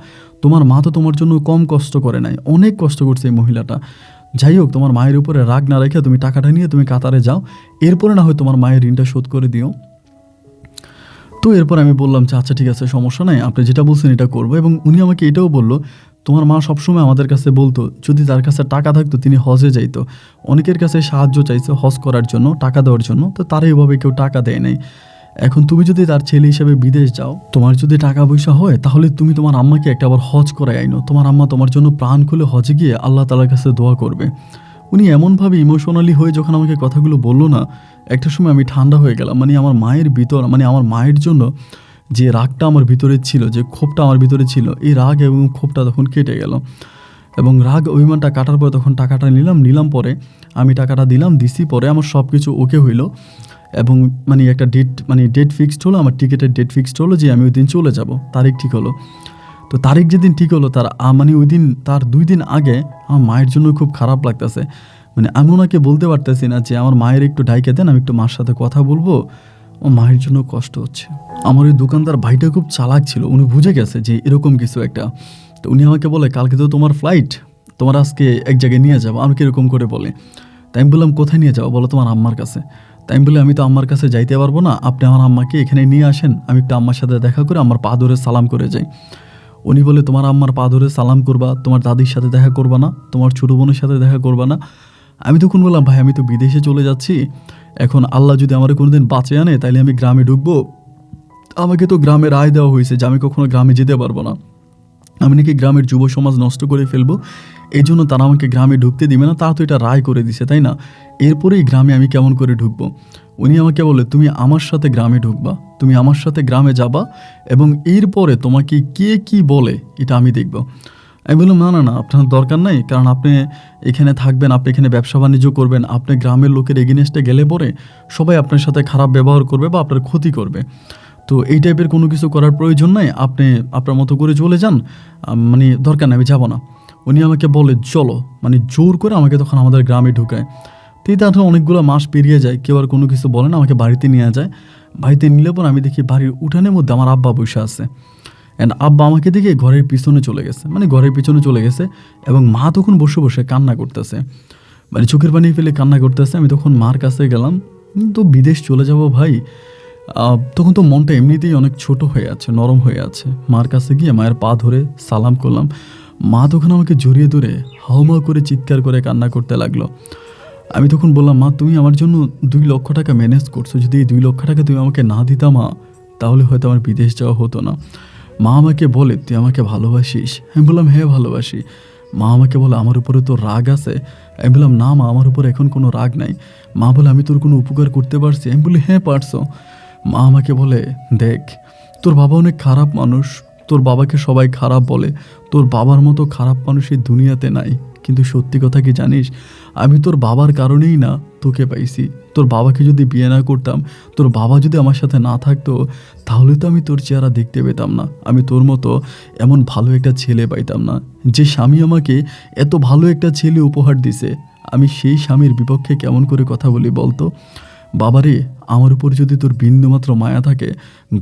[SPEAKER 1] তোমার মা তো তোমার জন্য কম কষ্ট করে নাই, অনেক কষ্ট করছে এই মহিলাটা। যাই হোক, তোমার মায়ের উপরে রাগ না রেখে তুমি টাকাটা নিয়ে তুমি কাতারে যাও, এরপরে না হয় তোমার মায়ের ঋণটা শোধ করে দিও। তো এরপর আমি বললাম যে আচ্ছা ঠিক আছে, সমস্যা নাই, আপনি যেটা বলছেন এটা করবো। এবং উনি আমাকে এটাও বলল, তোমার মা সবসময় আমাদের কাছে বলতো যদি তার কাছে টাকা থাকতো তিনি হজে যাইতো। অনেকের কাছে সাহায্য চাইছে হজ করার জন্য, টাকা দেওয়ার জন্য, তো তারা এভাবে কেউ টাকা দেয় নাই। এখন তুমি যদি তার ছেলে হিসেবে বিদেশ যাও, তোমার যদি টাকা পয়সা হয়, তাহলে তুমি তোমার আম্মাকে একটা আবার হজ করাই আইনো। তোমার আম্মা তোমার জন্য প্রাণ খুলে হজে গিয়ে আল্লাহ তাআলার কাছে দোয়া করবে। উনি এমনভাবে ইমোশনালি হয়ে যখন আমাকে কথাগুলো বললো না, একটা সময় আমি ঠান্ডা হয়ে গেলাম। মানে আমার মায়ের ভিতর, মানে আমার মায়ের জন্য যে রাগটা আমার ভিতরে ছিল, যে ক্ষোভটা আমার ভিতরে ছিল, এই রাগ এবং ক্ষোভটা তখন কেটে গেল। এবং রাগ অভিমানটা কাটার পরে তখন টাকাটা নিলাম পরে আমি টাকাটা দিছি পরে আমার সব কিছু ওকে হইলো। এবং মানে একটা ডেট ফিক্সড হলো, আমার টিকিটের ডেট ফিক্সড হলো যে আমি ওই দিন চলে যাব, তারিখ ঠিক হলো। তো তারিখ যেদিন ঠিক হলো মানে ওই দিন তার 2 দিন আগে আমার মায়ের জন্য খুব খারাপ লাগতেছে। মানে আমি ওনাকে বলতে পারতেছি না যে আমার মায়ের একটু ডাইকে দেন, আমি একটু মার সাথে কথা বলবো, আমার মায়ের জন্য কষ্ট হচ্ছে। আমার ওই দোকানদার ভাইটা খুব চালাক ছিল, উনি বুঝে গেছে যে এরকম কিছু একটা। তো উনি আমাকে বলে কালকে তো তোমার ফ্লাইট, তোমার আজকে এক জায়গায় নিয়ে যাবো। আমাকে এরকম করে বলে। তাই আমি বললাম কোথায় নিয়ে যাবো? বলো তোমার আম্মার কাছে। তাই আমি বলি আমি তো আম্মার কাছে যাইতে পারবো না, আপনি আমার আম্মাকে এখানে নিয়ে আসেন, আমি একটু আম্মার সাথে দেখা করে আমার পা ধরে সালাম করে যাই। উনি বলে তোমার আম্মার পা ধরে সালাম করবা, তোমার দাদির সাথে দেখা করবা না, তোমার ছোটো বোনের সাথে দেখা করবা না? আমি তখন বললাম ভাই আমি তো বিদেশে চলে যাচ্ছি, এখন আল্লাহ যদি আমার কোনোদিন বাঁচে আনে তাইলে আমি গ্রামে ঢুকবো। আমাকে তো গ্রামের আয় দেওয়া হয়েছে যে আমি কখনো গ্রামে যেতে পারবো না, আমি নাকি গ্রামের যুব সমাজ নষ্ট করে ফেলবো, এই জন্য তারা আমাকে গ্রামে ঢুকতে দিবে না। তারা তো এটা রায় করে দিছে, তাই না? এরপরেই গ্রামে আমি কেমন করে ঢুকবো? উনি আমাকে বলে তুমি আমার সাথে গ্রামে ঢুকবা, তুমি আমার সাথে গ্রামে যাবা, এবং এরপরে তোমাকে কে কি বলে এটা আমি দেখব। আমি বললাম না আপনার দরকার নাই, কারণ আপনি এখানে থাকবেন, আপনি এখানে ব্যবসা বাণিজ্য করবেন, আপনি গ্রামের লোকের এগেনস্টে গেলে পরে সবাই আপনার সাথে খারাপ ব্যবহার করবে বা আপনার ক্ষতি করবে। তো এই টাইপের কোনো কিছু করার প্রয়োজন নাই, আপনি আপনার মতো করে চলে যান, মানে দরকার নেই, আমি যাবো না। উনি আমাকে বলে চলো, মানে জোর করে আমাকে তখন আমাদের গ্রামে ঢুকায়। তো তারপর অনেকগুলো মাস পেরিয়ে যায়, কেউ আর কোনো কিছু বলে না, আমাকে বাড়িতে নিয়ে যায়। বাড়িতে নিলে পর আমি দেখি বাড়ির উঠানের মধ্যে আমার আব্বা বসে আছে। অ্যান্ড আব্বা আমাকে দেখে ঘরের পিছনে চলে গেছে, মানে ঘরের পিছনে চলে গেছে, এবং মা তখন বসে বসে কান্না করতেছে, মানে চোখের পানি ফেলে কান্না করতেছে। আমি তখন মার কাছে গেলাম, তো বিদেশ চলে যাব ভাই। তখন তো মনটা এমনিতেই অনেক ছোট হয়ে আছে, নরম হয়ে আছে। মার কাছে গিয়ে মায়ের পা ধরে সালাম করলাম। মা তখন আমাকে জড়িয়ে ধরে হাউমা করে চিৎকার করে কান্না করতে লাগলো। আমি তখন বললাম মা তুমি আমার জন্য 2 লক্ষ টাকা ম্যানেজ করছো, যদি এই 2 লক্ষ টাকা তুমি আমাকে না দিতা মা, তাহলে হয়তো আমার বিদেশ যাওয়া হতো না। মা আমাকে বলে তুই আমাকে ভালোবাসিস? আমি বললাম হ্যাঁ ভালোবাসি। মা আমাকে বলে আমার উপরে তোর রাগ আছে? আমি বললাম না মা, আমার উপরে এখন কোনো রাগ নাই। মা বলে আমি তোর কোনো উপকার করতে পারছি? আমি বলি হ্যাঁ পারছো। মা আমাকে বলে দেখ তোর বাবা অনেক খারাপ মানুষ, তোর বাবাকে সবাই খারাপ বলে, তোর বাবার মতো খারাপ মানুষ এই দুনিয়াতে নাই, কিন্তু সত্যি কথা কি জানিস, আমি তোর বাবার কারণেই না তোকে পাইছি। তোর বাবাকে যদি বিয়ে না করতাম, তোর বাবা যদি আমার সাথে না থাকতো, তাহলে তো আমি তোর চেহারা দেখতে পেতাম না, আমি তোর মতো এমন ভালো একটা ছেলে পাইতাম না। যে স্বামী আমাকে এত ভালো একটা ছেলে উপহার দিছে, আমি সেই স্বামীর বিপক্ষে কেমন করে কথা বলি বলতো? বাবারে, আমার উপর যদি তোর বিন্দুমাত্র মায়া থাকে,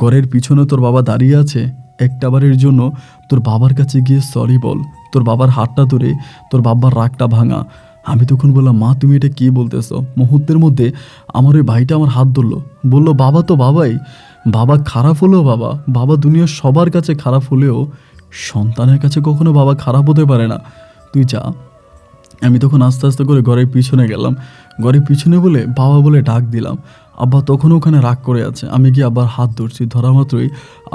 [SPEAKER 1] ঘরের পিছনে তোর বাবা দাঁড়িয়ে আছে, একটাবারের জন্য তোর বাবার কাছে গিয়ে সরি বল, তোর বাবার হাতটা ধরে তোর বাবার রাগটা ভাঙা। আমি তখন বললাম মা তুমি এটা কী বলতেছ? মুহূর্তের মধ্যে আমার ওই ভাইটা আমার হাত ধরলো, বললো বাবা তো বাবাই, বাবা খারাপ হলেও বাবা দুনিয়ার সবার কাছে খারাপ হলেও সন্তানের কাছে কখনো বাবা খারাপ হতে পারে না, তুই যা। আমি তখন আস্তে আস্তে করে ঘরের পিছনে গেলাম, ঘরের পিছনে বলে বাবা বলে ডাক দিলাম। আব্বা তখনও ওখানে রাগ করে আছে। আমি গিয়ে আব্বার হাত ধরছি, ধরা মাত্রই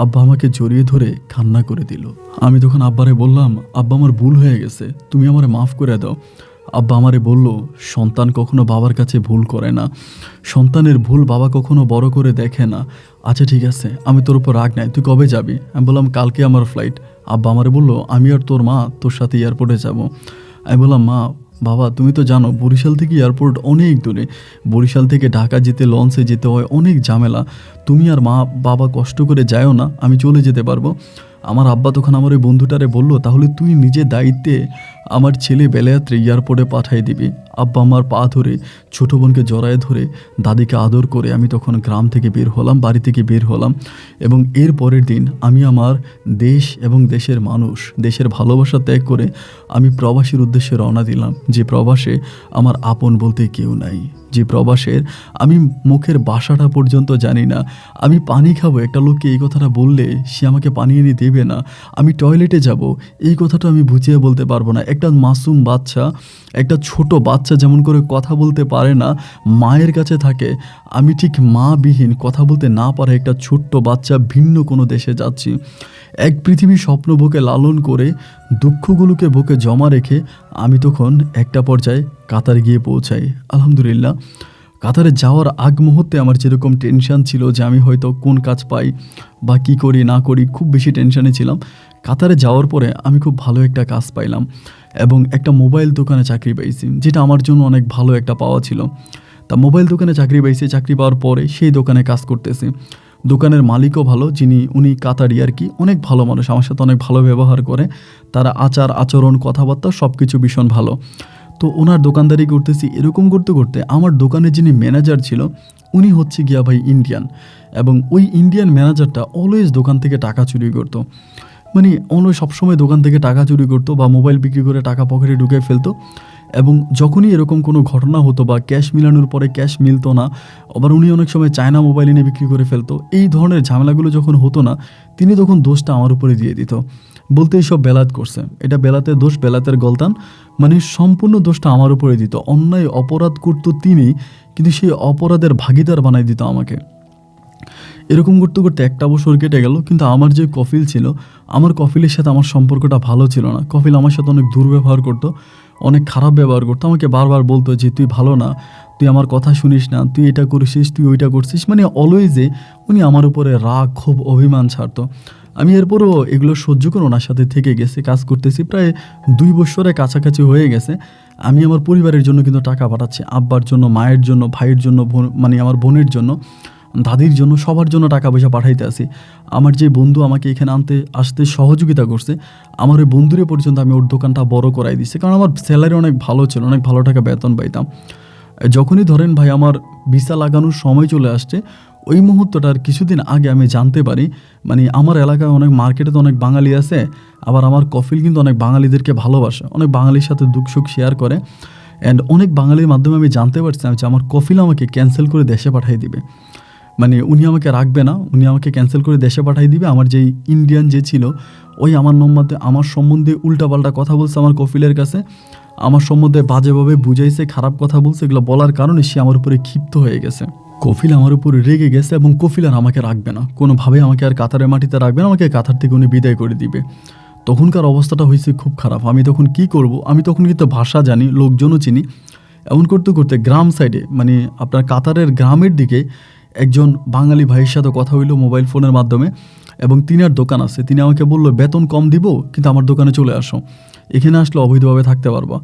[SPEAKER 1] আব্বা আমাকে জড়িয়ে ধরে কান্না করে দিল। আমি তখন আব্বারে বললাম আব্বা আমার ভুল হয়ে গেছে, তুমি আমারে মাফ করে দাও। আব্বা আমারে বলল সন্তান কখনো বাবার কাছে ভুল করে না, সন্তানের ভুল বাবা কখনো বড় করে দেখে না। আচ্ছা ঠিক আছে, আমি তোর উপর রাগ নাই, তুই কবে যাবি? আমি বললাম কালকে আমার ফ্লাইট। আব্বা আমারে বলল আমি আর তোর মা তোর সাথে এয়ারপোর্টে যাব। আমি বললাম মা বাবা তুমি তো জানো বরিশাল থেকে এয়ারপোর্ট অনেক দূরে, বরিশাল থেকে ঢাকা যেতে লঞ্চে যেতে হয়, অনেক ঝামেলা, তুমি আর মা বাবা কষ্ট করে যায়ও না, আমি চলে যেতে পারবো। আমার আব্বা তখন আমার ওই বন্ধুটারে বলল, তাহলে তুই নিজে দায়িত্বে আমার ছেলে বেলায়াত্রে এয়ারপোর্টে পাঠিয়ে দিবি। আব্বা আমার পা ধরে, ছোটো বোনকে জড়ায় ধরে, দাদিকে আদর করে আমি তখন গ্রাম থেকে বের হলাম, বাড়ি থেকে বের হলাম। এবং এর পরের দিন আমি আমার দেশ এবং দেশের মানুষ, দেশের ভালোবাসা ত্যাগ করে আমি প্রবাসীর উদ্দেশ্যে রওনা দিলাম, যে প্রবাসে আমার আপন বলতে কেউ নাই, যে প্রবাসের আমি মুখের বাসাটা পর্যন্ত জানি না। আমি পানি খাবো, একটা লোককে এই কথাটা বললে সে আমাকে পানি এনে দেবে না। আমি টয়লেটে যাব, এই কথাটা আমি বুঝিয়ে বলতে পারবো না। একটা মাসুম বাচ্চা, একটা ছোট বাচ্চা যেমন করে কথা বলতে পারে না, মায়ের কাছে থাকে, আমি ঠিক মা বিহীন, কথা বলতে না পারে একটা ছোট্ট বাচ্চা ভিন্ন কোনো দেশে যাচ্ছি। এক পৃথিবী স্বপ্ন বুকে লালন করে, দুঃখগুলোকে বুকে জমা রেখে আমি তখন একটা পর্যায়ে কাতার গিয়ে পৌঁছাই। আলহামদুলিল্লাহ, কাতারে যাওয়ার আগ মুহূর্তে আমার যেরকম টেনশান ছিল যে আমি হয়তো কোন কাজ পাই বা কী করি না করি, খুব বেশি টেনশানে ছিলাম। কাতারে যাওয়ার পরে আমি খুব ভালো একটা কাজ পাইলাম এবং একটা মোবাইল দোকানে চাকরি পাইছি, যেটা আমার জন্য অনেক ভালো একটা পাওয়া ছিল। তা মোবাইল দোকানে চাকরি পাইছি, চাকরি পাওয়ার পরে সেই দোকানে কাজ করতেছি। দোকানের মালিকও ভালো, উনি কাতারি আর কি, অনেক ভালো মানুষ, আমার সাথে অনেক ভালো ব্যবহার করে। তারা আচার আচরণ কথাবার্তা সব কিছু ভীষণ ভালো। তো ওনার দোকানদারি করতেছি, এরকম করতে করতে আমার দোকানে যিনি ম্যানেজার ছিল উনি হচ্ছে গিয়া ভাই ইন্ডিয়ান, এবং ওই ইন্ডিয়ান ম্যানেজারটা অলওয়েজ দোকান থেকে টাকা চুরি করতো। মানে অলওয়েজ সবসময় দোকান থেকে টাকা চুরি করতো বা মোবাইল বিক্রি করে টাকা পকেটে ঢুকে ফেলতো। এবং যখনই এরকম কোনো ঘটনা হতো বা ক্যাশ মিলানোর পরে ক্যাশ মিলতো না, আবার উনি অনেক সময় চায়না মোবাইল এনে বিক্রি করে ফেলতো, এই ধরনের ঝামেলাগুলো যখন হতো না, তিনি তখন দোষটা আমার উপরে দিয়ে দিত, বলতে এইসব বেলাত করছে, এটা বেলাতের দোষ, বেলাতের গলতান, মানে সম্পূর্ণ দোষটা আমার উপরে দিত। অন্যায় অপরাধ করতো তিনি, কিন্তু সেই অপরাধের ভাগিদার বানাই দিত আমাকে। এরকম করতে করতে একটা বছর কেটে গেল, কিন্তু আমার যে কফিল ছিল, আমার কফিলের সাথে আমার সম্পর্কটা ভালো ছিল না। কফিল আমার সাথে অনেক দুর্ব্যবহার করতো, অনেক খারাপ ব্যবহার করতো, আমাকে বারবার বলতো যে তুই ভালো না, তুই আমার কথা শুনিস না, তুই এটা করছিস, তুই ওইটা করছিস, মানে অলওয়েজে উনি আমার উপরে রাগ ক্ষোভ অভিমান ছাড়তো। আমি এরপরও এগুলো সহ্য করে ওনার সাথে থেকে গেছি, কাজ করতেছি, প্রায় 2 বছরের কাছাকাছি হয়ে গেছে। আমি আমার পরিবারের জন্য কিন্তু টাকা পাঠাচ্ছি, আব্বার জন্য, মায়ের জন্য, ভাইয়ের জন্য, মানে আমার বোনের জন্য, দাদির জন্য, সবার জন্য টাকা পয়সা পাঠাইতে আসি। আমার যে বন্ধু আমাকে এখানে আসতে সহযোগিতা করছে, আমার ওই বন্ধুরে পর্যন্ত আমি ওর দোকানটা বড় করাই দিচ্ছি, কারণ আমার স্যালারি অনেক ভালো ছিল, অনেক ভালো টাকা বেতন পাইতাম। যখনই ধরেন ভাই আমার ভিসা লাগানোর সময় চলে আসছে, ওই মুহূর্তটার কিছুদিন আগে আমি জানতে পারি, মানে আমার এলাকায় অনেক মার্কেটে তো অনেক বাঙালি আছে, আবার আমার কফিল কিন্তু অনেক বাঙালিদেরকে ভালোবাসে, অনেক বাঙালির সাথে দুঃখ সুখ শেয়ার করে। অ্যান্ড অনেক বাঙালির মাধ্যমে আমি জানতে পারছিলাম যে আমার কফিল আমাকে ক্যান্সেল করে দেশে পাঠিয়ে দিবে, মানে উনি আমাকে রাখবে না, উনি আমাকে ক্যান্সেল করে দেশে পাঠিয়ে দিবে। আমার যেই ইন্ডিয়ান যে ছিল, ওই আমার সম্বন্ধে উল্টাপাল্টা কথা বলছে আমার কফিলের কাছে, আমার সম্বন্ধে বাজেভাবে বুঝাইছে, খারাপ কথা বলছে, এগুলো বলার কারণে সে আমার উপরে ক্ষিপ্ত হয়ে গেছে। কফিল আমার উপরে রেগে গেছে এবং কফিল আর আমাকে রাখবে না, কোনোভাবে আমাকে আর কাতারের মাটিতে রাখবে না, আমাকে কাতার থেকে উনি বিদায় করে দিবে। তখনকার অবস্থাটা হয়েছে খুব খারাপ। আমি তখন কি করব, আমি তখন কিন্তু ভাষা জানি, লোকজনও চিনি। এমন করতে করতে গ্রাম সাইডে, মানে আপনার কাতারের গ্রামের দিকে একজন বাঙালি ভাইয়ের সাথে কথা হইলো মোবাইল ফোনের মাধ্যমে, এবং তিনার দোকান আছে। তিনি আমাকে বললো বেতন কম দিব, কিন্তু আমার দোকানে চলে আসো, এখানে আসলে অবৈধভাবে থাকতে পারবা।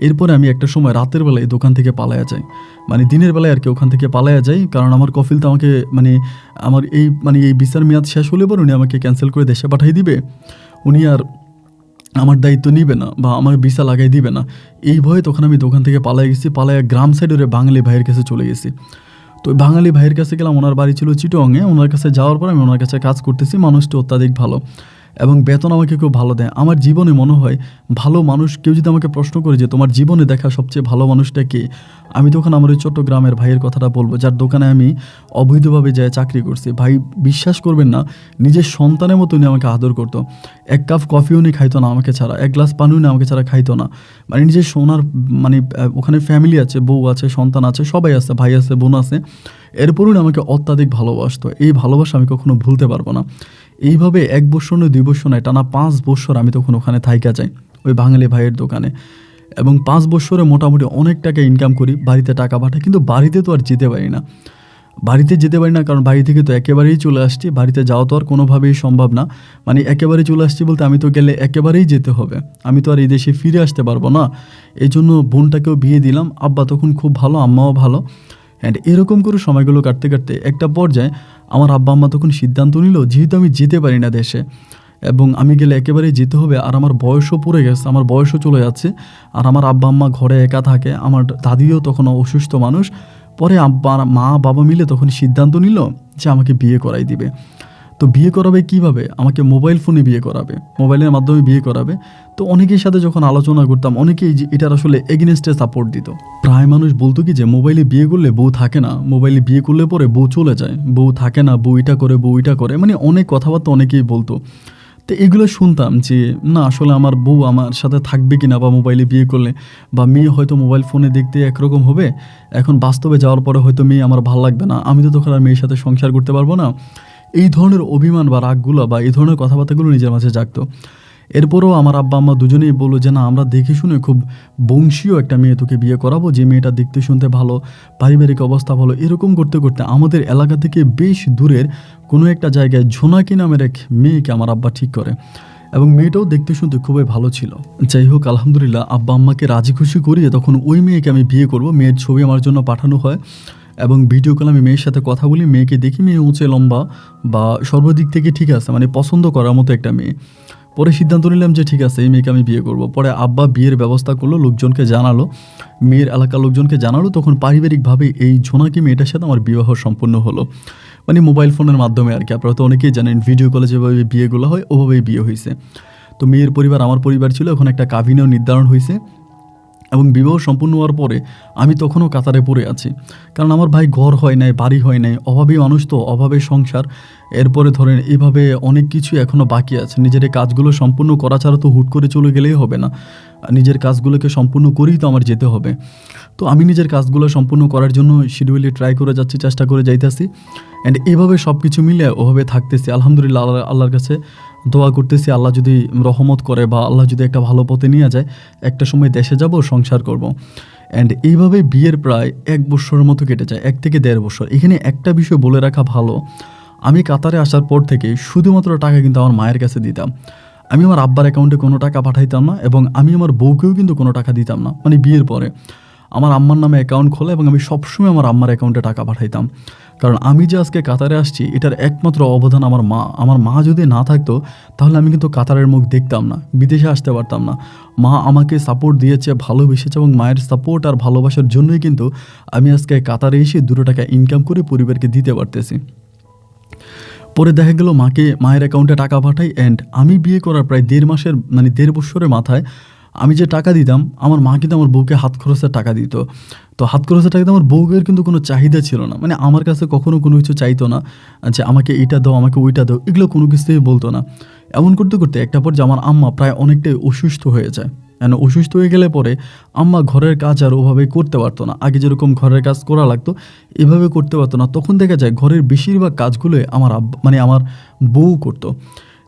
[SPEAKER 1] এরপরে আমি একটা সময় রাতের বেলায় দোকান থেকে পালায়া যাই, মানে দিনের বেলায় আর কি ওখান থেকে পালায়া যাই, কারণ আমার কফিল তো আমাকে আমার এই ভিসার মেয়াদ শেষ হলে পর উনি আমাকে ক্যান্সেল করে দেশে পাঠিয়ে দিবে, উনি আর আমার দায়িত্ব নিবে না বা আমার ভিসা লাগাই দিবে না। এই ভয়ে তখন আমি দোকান থেকে পালাই গেছি, পালায়া গ্রাম সাইডের বাঙালি ভাইয়ের কাছে চলে গেছি। তো বাঙালি ভাইয়ের কাছে গেলাম, ওনার বাড়ি ছিল চিটংয়ে। ওনার কাছে যাওয়ার পর আমি ওনার কাছে কাজ করতেছি, মানুষটি অত্যাধিক ভালো এবং বেতন আমাকে খুব ভালো দেয়। আমার জীবনে মনে হয় ভালো মানুষ, কেউ যদি আমাকে প্রশ্ন করে যে তোমার জীবনে দেখা সবচেয়ে ভালো মানুষটা কে, আমি তখন আমার ওই চট্টগ্রামের ভাইয়ের কথাটা বলবো, যার দোকানে আমি অবৈধভাবে যায় চাকরি করছি। ভাই বিশ্বাস করবেন না, নিজের সন্তানের মতো উনি আমাকে আদর করতো। 1 কাপ কফি উনি খাইতো না আমাকে ছাড়া, 1 গ্লাস পানি উনি আমাকে ছাড়া খাইতো না। মানে নিজের সোনার, ওখানে ফ্যামিলি আছে, বউ আছে, সন্তান আছে, সবাই আছে, ভাই আছে, বোন আছে, এরপর উনি আমাকে অত্যাধিক ভালোবাসতো। এই ভালোবাসা আমি কখনো ভুলতে পারবো না। এইভাবে 1 বছর নয়, 2 বছর নয়, টানা 5 বছর আমি তখন ওখানে থাইকা যাই ওই বাঙালি ভাইয়ের দোকানে, এবং 5 বছরে মোটামুটি অনেক টাকা ইনকাম করি, বাড়িতে টাকা পাঠাই। কিন্তু বাড়িতে তো আর যেতে পারি না, কারণ বাড়ি থেকে তো একেবারেই চলে আসছি, বাড়িতে যাওয়া তো আর কোনোভাবেই সম্ভব না। মানে একেবারেই চলে আসছি বলতে, আমি তো গেলে একেবারেই যেতে হবে, আমি তো আর এই দেশে ফিরে আসতে পারবো না। এই জন্য বোনটাকেও বিয়ে দিলাম। আব্বা তখন খুব ভালো, আম্মাও ভালো। অ্যান্ড এরকম করে সময়গুলো কাটতে কাটতে একটা পর্যায়ে আমার আব্বা আম্মা তখন সিদ্ধান্ত নিল, যেহেতু আমি যেতে পারি না দেশে, এবং আমি গেলে একেবারেই যেতে হবে, আর আমার বয়সও পড়ে গেছে, আমার বয়সও চলে যাচ্ছে, আর আমার আব্বা আম্মা ঘরে একা থাকে, আমার দাদিও তখন অসুস্থ মানুষ। পরে আব্বা মা বাবা মিলে তখন সিদ্ধান্ত নিল যে আমাকে বিয়ে করাই দিবে। তো বিয়ে করাবে কিভাবে? আমাকে মোবাইল ফোনে বিয়ে করাবে, মোবাইলের মাধ্যমে বিয়ে করাবে। তো অনেকের সাথে যখন আলোচনা করতাম, অনেকেই যে এটার আসলে এগেনস্টে সাপোর্ট দিত। প্রায় মানুষ বলতো কি যে মোবাইলে বিয়ে করলে বউ থাকে না, মোবাইলে বিয়ে করলে পরে বউ চলে যায়, বউ থাকে না, বউ এটা করে, বউ এটা করে, মানে অনেক কথাবার্তা অনেকেই বলতো। তো এগুলো শুনতাম যে না, আসলে আমার বউ আমার সাথে থাকবে কিনা, বা মোবাইলে বিয়ে করলে, বা মেয়ে হয়তো মোবাইল ফোনে দেখতে একরকম হবে, এখন বাস্তবে যাওয়ার পরে হয়তো মেয়ে আমার ভালো লাগবে না, আমি তো তখন আর মেয়ের সাথে সংসার করতে পারবো না। এই ধরনের অভিমান বা রাগগুলো বা এই ধরনের কথাবার্তাগুলো নিজের মাঝে জাগতো। এরপরও আমার আব্বা আম্মা দুজনেই বললো যে না, আমরা দেখে শুনে খুব বংশীয় একটা মেয়ে তোকে বিয়ে করাবো, যে মেয়েটা দেখতে শুনতে ভালো, পারিবারিক অবস্থা ভালো। এরকম করতে করতে আমাদের এলাকা থেকে বেশ দূরের কোনো একটা জায়গায় ঝোনাকি নামের এক মেয়েকে আমার আব্বা ঠিক করে, এবং মেয়েটাও দেখতে শুনতে খুবই ভালো ছিল। যাই হোক, আলহামদুলিল্লাহ আব্বা আম্মাকে রাজি খুশি করিয়ে তখন ওই মেয়েকে আমি বিয়ে করব। মেয়ের ছবি আমার জন্য পাঠানো হয়, এবং ভিডিও কলে আমি মেয়ের সাথে কথা বলি, মেয়েকে দেখি মেয়ে উঁচে লম্বা বা সর্বদিক থেকে ঠিক আছে, মানে পছন্দ করার মতো একটা মেয়ে। পরে সিদ্ধান্ত নিলাম যে ঠিক আছে, এই মেয়েকে আমি বিয়ে করব। পরে আব্বা বিয়ের ব্যবস্থা করলো, লোকজনকে জানালো, মেয়ের এলাকার লোকজনকে জানালো, তখন পারিবারিকভাবে এই ঝোনাকি মেয়েটার সাথে আমার বিবাহ সম্পন্ন হলো, মানে মোবাইল ফোনের মাধ্যমে আর কি। আপনারা তো অনেকেই জানেন ভিডিও কলে যেভাবে বিয়েগুলো হয় ওভাবেই বিয়ে হয়েছে। তো মেয়ের পরিবার আমার পরিবার ছিল, এখন একটা কাবিনেও নির্ধারণ হয়েছে, এবং বিবাহ সম্পূর্ণ হওয়ার পরে আমি তখনও কাতারে পড়ে আছি, কারণ আমার ভাই ঘর হয় নাই, বাড়ি হয় নাই, অভাবী মানুষ তো, অভাবে সংসার। এরপরে ধরেন এভাবে অনেক কিছু এখনও বাকি আছে, নিজের এই কাজগুলো সম্পূর্ণ করা ছাড়া তো হুট করে চলে গেলেই হবে না, নিজের কাজগুলোকে সম্পূর্ণ করেই তো আমার যেতে হবে। তো আমি নিজের কাজগুলো সম্পূর্ণ করার জন্য শিডিউলে ট্রাই করে যাচ্ছি, চেষ্টা করে যাইতেছি, অ্যান্ড এভাবে সব কিছু মিলে ওভাবে থাকতেছি। আলহামদুলিল্লাহ, আল্লাহর কাছে দোয়া করতেছি, আল্লাহ যদি রহমত করে বা আল্লাহ যদি একটা ভালো পথে নিয়ে যায়, একটা সময় দেশে যাব, সংসার করব। অ্যান্ড এইভাবে বিয়ের প্রায় 1 বছরের মতো কেটে যায়, 1 থেকে 1.5 বছর। এখানে একটা বিষয় বলে রাখা ভালো, আমি কাতারে আসার পর থেকে শুধুমাত্র টাকা কিন্তু আমার মায়ের কাছে দিতাম। আমি আমার আব্বার অ্যাকাউন্টে কোনো টাকা পাঠাইতাম না, এবং আমি আমার বউকেও কিন্তু কোনো টাকা দিতাম না। মানে বিয়ের পরে আমার আম্মার নামে অ্যাকাউন্ট খোলা, এবং আমি সবসময় আমার আম্মার অ্যাকাউন্টে টাকা পাঠাইতাম। কারণ আমি যে আজকে কাতারে আসছি, এটার একমাত্র অবদান আমার মা। আমার মা যদি না থাকতো তাহলে আমি কিন্তু কাতারের মুখ দেখতাম না, বিদেশে আসতে পারতাম না। মা আমাকে সাপোর্ট দিয়েছে, ভালোবেসেছে, এবং মায়ের সাপোর্ট আর ভালোবাসার জন্যই কিন্তু আমি আজকে কাতারে এসে 2 টাকা ইনকাম করে পরিবারকে দিতে পারতেছি। পরে দেখা গেল মায়ের অ্যাকাউন্টে টাকা পাঠাই, অ্যান্ড আমি বিয়ে করার প্রায় 1.5 মাসের মানে 1.5 বছরের মাথায় আমি যে টাকা দিতাম, আমার মা কিন্তু আমার বউকে হাত খরচের টাকা দিত। তো হাত খরচের টাকা আমার বউয়ের কিন্তু কোনো চাহিদা ছিল না, মানে আমার কাছে কখনো কোনো কিছু চাইতো না যে আমাকে এটা দাও, আমাকে ওইটা দাও, এগুলো কোনো কিছুই বলতো না। এমন করতে করতে একটা পর্যায়ে আমার আম্মা প্রায় অনেকটাই অসুস্থ হয়ে যায়। অসুস্থ হয়ে গেলে পরে আম্মা ঘরের কাজ আর ওভাবে করতে পারতো না, আগে যেরকম ঘরের কাজ করা লাগতো এভাবে করতে পারতো না। তখন দেখা যায় ঘরের বেশিরভাগ কাজগুলোই আমার মানে আমার বউ করতো।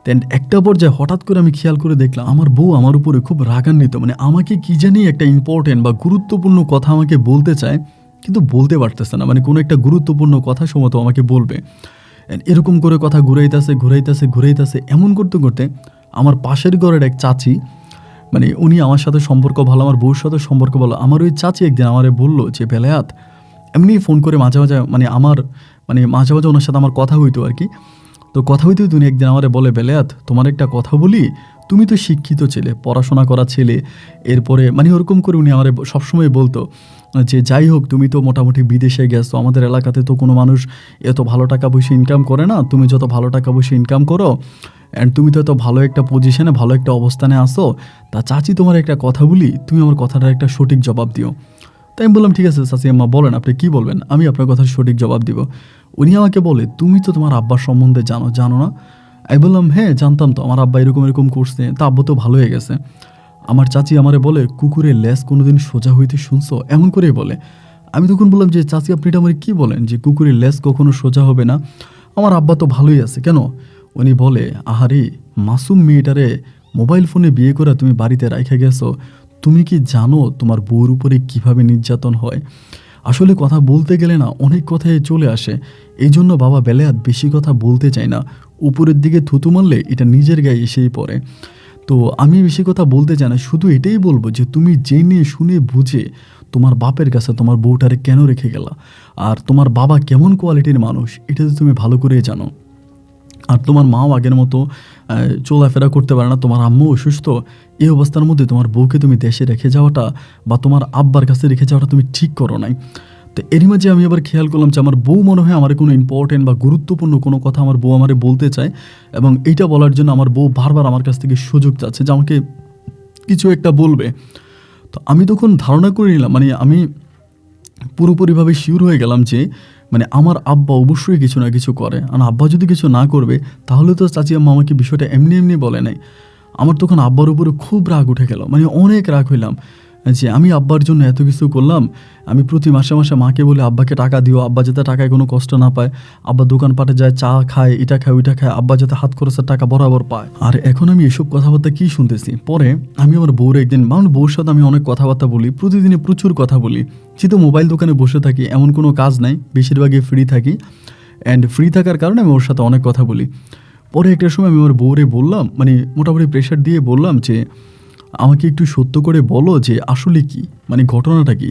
[SPEAKER 1] দেন একটা পর্যায়ে হঠাৎ করে আমি খেয়াল করে দেখলাম আমার বউ আমার উপরে খুব রাগান্বিত, মানে আমাকে কি জানি একটা ইম্পর্টেন্ট বা গুরুত্বপূর্ণ কথা আমাকে বলতে চায়, কিন্তু বলতে পারতেছে না, মানে কোনো একটা গুরুত্বপূর্ণ কথা সম্ভবত আমাকে বলবে। এরকম করে কথা ঘুরাইতেছে। এমন করতে করতে আমার পাশের ঘরের এক চাচি, মানে উনি আমার সাথে সম্পর্ক ভালো, আমার বউর সাথে সম্পর্ক ভালো, আমার ওই চাচি একদিন আমারে বললো যে বেলায়াত, এমনি ফোন করে মাঝে মাঝে মাঝে মাঝে ওনার সাথে আমার কথা হইতো আর কি। তো কথা হইতে হইতে উনি একদিন আমারে বলে, বেলায়াত তোমার একটা কথা বলি, তুমি তো শিক্ষিত ছেলে, পড়াশোনা করা ছেলে। এরপরে মানে ওরকম করে উনি আমারে সবসময় বলতো যে যাই হোক, তুমি তো মোটামুটি বিদেশে গেছো, আমাদের এলাকাতে তো কোনো মানুষ এত ভালো টাকা পয়সা ইনকাম করে না, তুমি যত ভালো টাকা পয়সা ইনকাম করো, অ্যান্ড তুমি তো এত ভালো একটা পজিশনে, ভালো একটা অবস্থানে আসো, তা চাচি তোমার একটা কথা বলি, তুমি আমার কথাটার একটা সঠিক জবাব দিও। তাই আমি বললাম ঠিক আছে চাচি আম্মা, বলেন আপনি কী বলবেন, আমি আপনার কথার সঠিক জবাব দিব। উনি আমাকে বলে, তুমি তো তোমার আব্বার সম্বন্ধে জানো না? আমি বললাম হ্যাঁ জানতাম তো, আমার আব্বা এরকম করছে, তা আব্বু তো ভালো হয়ে গেছে। আমার চাচি আমারে বলে, কুকুরের লেজ কোনোদিন সোজা হইতে শুনছো? এমন করেই বলে। আমি তখন বললাম যে চাচি আপনি এটা আমার কী বলেন যে কুকুরের লেজ কখনো সোজা হবে না, আমার আব্বা তো ভালোই আছে, কেন? উনি বলে, আহারে মাসুম মেয়েটারে মোবাইল ফোনে বিয়ে করে তুমি বাড়িতে রাইখা গেছো, তুমি কি জানো তোমার বউর উপরে কিভাবে নির্যাতন হয়? আসলে কথা বলতে গেলে না অনেক কথাই চলে আসে, এই জন্য বাবা বেলায়াত বেশি কথা বলতে চাই না, উপরের দিকে থুতু মারলে এটা নিজের গায়ে এসেই পড়ে। তো আমি বেশি কথা বলতে চাই না, শুধু এটাই বলবো যে তুমি জেনে শুনে বুঝে তোমার বাপের কাছে তোমার বউটারে কেন রেখে গেলা, আর তোমার বাবা কেমন কোয়ালিটির মানুষ এটা তো তুমি ভালো করেই জানো। আর তোমার মাও আগের মতো চলাফেরা করতে পারে না, তোমার আম্মু অসুস্থ। এই অবস্থার মধ্যে তোমার বউকে তুমি দেশে রেখে যাওয়াটা বা তোমার আব্বার কাছে রেখে যাওয়াটা তুমি ঠিক করো নাই। তো এরই মাঝে আমি আবার খেয়াল করলাম যে আমার বউ মনে হয় আমার কোনো ইম্পর্টেন্ট বা গুরুত্বপূর্ণ কোনো কথা আমার বউ আমারে বলতে চায়, এবং এইটা বলার জন্য আমার বউ বারবার আমার কাছ থেকে সুযোগ চাচ্ছে যে আমাকে কিছু একটা বলবে। তো আমি তখন ধারণা করে নিলাম, মানে আমি পুরোপুরিভাবে শিওর হয়ে গেলাম যে মানে আমার আব্বা অবশ্যই কিছু না কিছু করে, আর আব্বা যদি কিছু না করবে তাহলে তো চাচি আম্মা আমাকে বিষয়টা এমনি এমনি বলে নাই। আমার তখন আব্বার উপরে খুব রাগ উঠে গেল, মানে অনেক রাগ হইলাম যে আমি আব্বার জন্য এত কিছু করলাম। আমি প্রতি মাসে মাসে মাকে বলে আব্বাকে টাকা দিও, আব্বা যাতে টাকায় কোনো কষ্ট না পায়, আব্বা দোকানপাটে যায় চা খায়, এটা খায় ওইটা খায়, আব্বা যাতে হাত খরচের টাকা বরাবর পায়। আর এখন আমি এসব কথাবার্তা কি শুনতেছি? পরে আমি আমার বউর একদিন, আমার বউর সাথে আমি অনেক কথাবার্তা বলি, প্রতিদিনে প্রচুর কথা বলি, যেহেতু মোবাইল দোকানে বসে থাকি, এমন কোনো কাজ নাই, বেশিরভাগই ফ্রি থাকি, অ্যান্ড ফ্রি থাকার কারণে আমি ওর সাথে অনেক কথা বলি। পরে একটা সময় আমি আমার বউরে বললাম, মানে মোটামুটি প্রেশার দিয়ে বললাম যে আমাকে একটু সত্য করে বলো যে আসলে কি, মানে ঘটনাটা কি?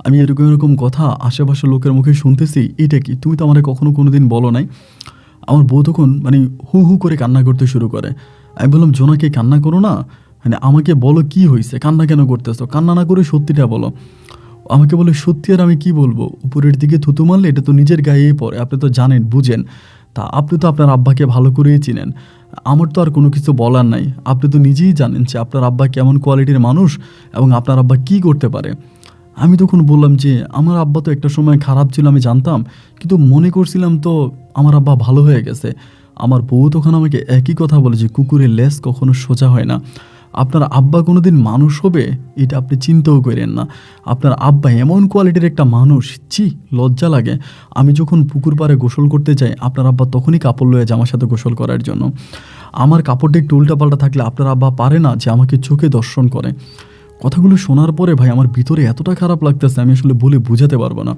[SPEAKER 1] আমি এরকম এরকম কথা আশেপাশের লোকের মুখে শুনতেছি, এটা কি? তুমি তো আমাকে কখনো কোনো দিন বলো নাই। আমার বউ তখন মানে হু হু করে কান্না করতে শুরু করে। আমি বললাম, জোনাকে কান্না করো না, মানে আমাকে বলো কি হয়েছে, কান্না কেন করতেছো? কান্না না করে সত্যিটা বলো। আমাকে বলে, সত্যি আর আমি কি বলবো? উপরের দিকে থুতু মারলে এটা তো নিজের গায়েই পড়ে, আপনি তো জানেন, বুঝেন। তা আপনি তো আপনার আব্বাকে ভালো করেই চিনেন, আমার তো আর কোনো কিছু বলার নাই। আপনি তো নিজেই জানেন যে আপনার আব্বা কেমন কোয়ালিটির মানুষ এবং আপনার আব্বা কি করতে পারে। আমি তখন বললাম যে আমার আব্বা তো একটা সময় খারাপ ছিল, আমি জানতাম, কিন্তু মনে করছিলাম তো আমার আব্বা ভালো হয়ে গেছে। আমার বউ তখন আমাকে একই কথা বলে যে কুকুরের লেজ কখনো সোজা হয় না। আপনার আব্বা কোনো দিন মানুষ হবে এটা আপনি চিন্তাও করেন না। আপনার আব্বা এমন কোয়ালিটির একটা মানুষ, ছি, লজ্জা লাগে। আমি যখন পুকুর পাড়ে গোসল করতে যাই, আপনার আব্বা তখনই কাপড় লয়ে যায় আমার সাথে গোসল করার জন্য। আমার কাপড়টা একটু উল্টাপাল্টা থাকলে আপনার আব্বা পারে না যে আমাকে চোখে দর্শন করে। কথাগুলো শোনার পরে ভাই আমার ভিতরে এতটা খারাপ লাগতেছে, আমি আসলে বলে বোঝাতে পারবো না।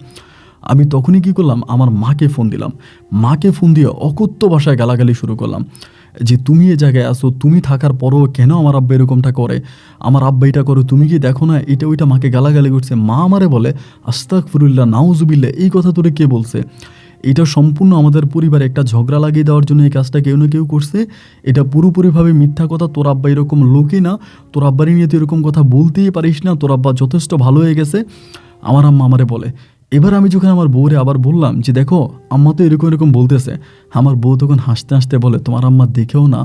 [SPEAKER 1] আমি তখনই কী করলাম, আমার মাকে ফোন দিলাম। মাকে ফোন দিয়ে অকথ্য ভাষায় গালাগালি শুরু করলাম যে তুমি এ জায়গায় আসো, তুমি থাকার পরও কেন আমার আব্বা এরকমটা করে, আমার আব্বা এটা করে, তুমি কি দেখো না, এটা ওইটা। মাকে গালাগালি করছে। মা আমারে বলে, আস্তাগফিরুল্লাহ, নাউজুবিল্লাহ, এই কথা তোরে কে বলছে? এটা সম্পূর্ণ আমাদের পরিবারে একটা ঝগড়া লাগিয়ে দেওয়ার জন্য এই কাজটা কেউ না কেউ করছে। এটা পুরোপুরিভাবে মিথ্যা কথা, তোর আব্বা এরকম লোকই না, তোর আব্বারই নিয়ে তুই এরকম কথা বলতেই পারিস না, তোর আব্বা যথেষ্ট ভালো হয়ে গেছে। আমার আম্মা আমারে বলে। এবার আমি যখন আমার বউরে আবার বললাম যে দেখো আম্মা তো এরকম এরকম বলতেছে, আমার বউ তখন হাসতে হাসতে বলে, তোমার আম্মা দেখেও না,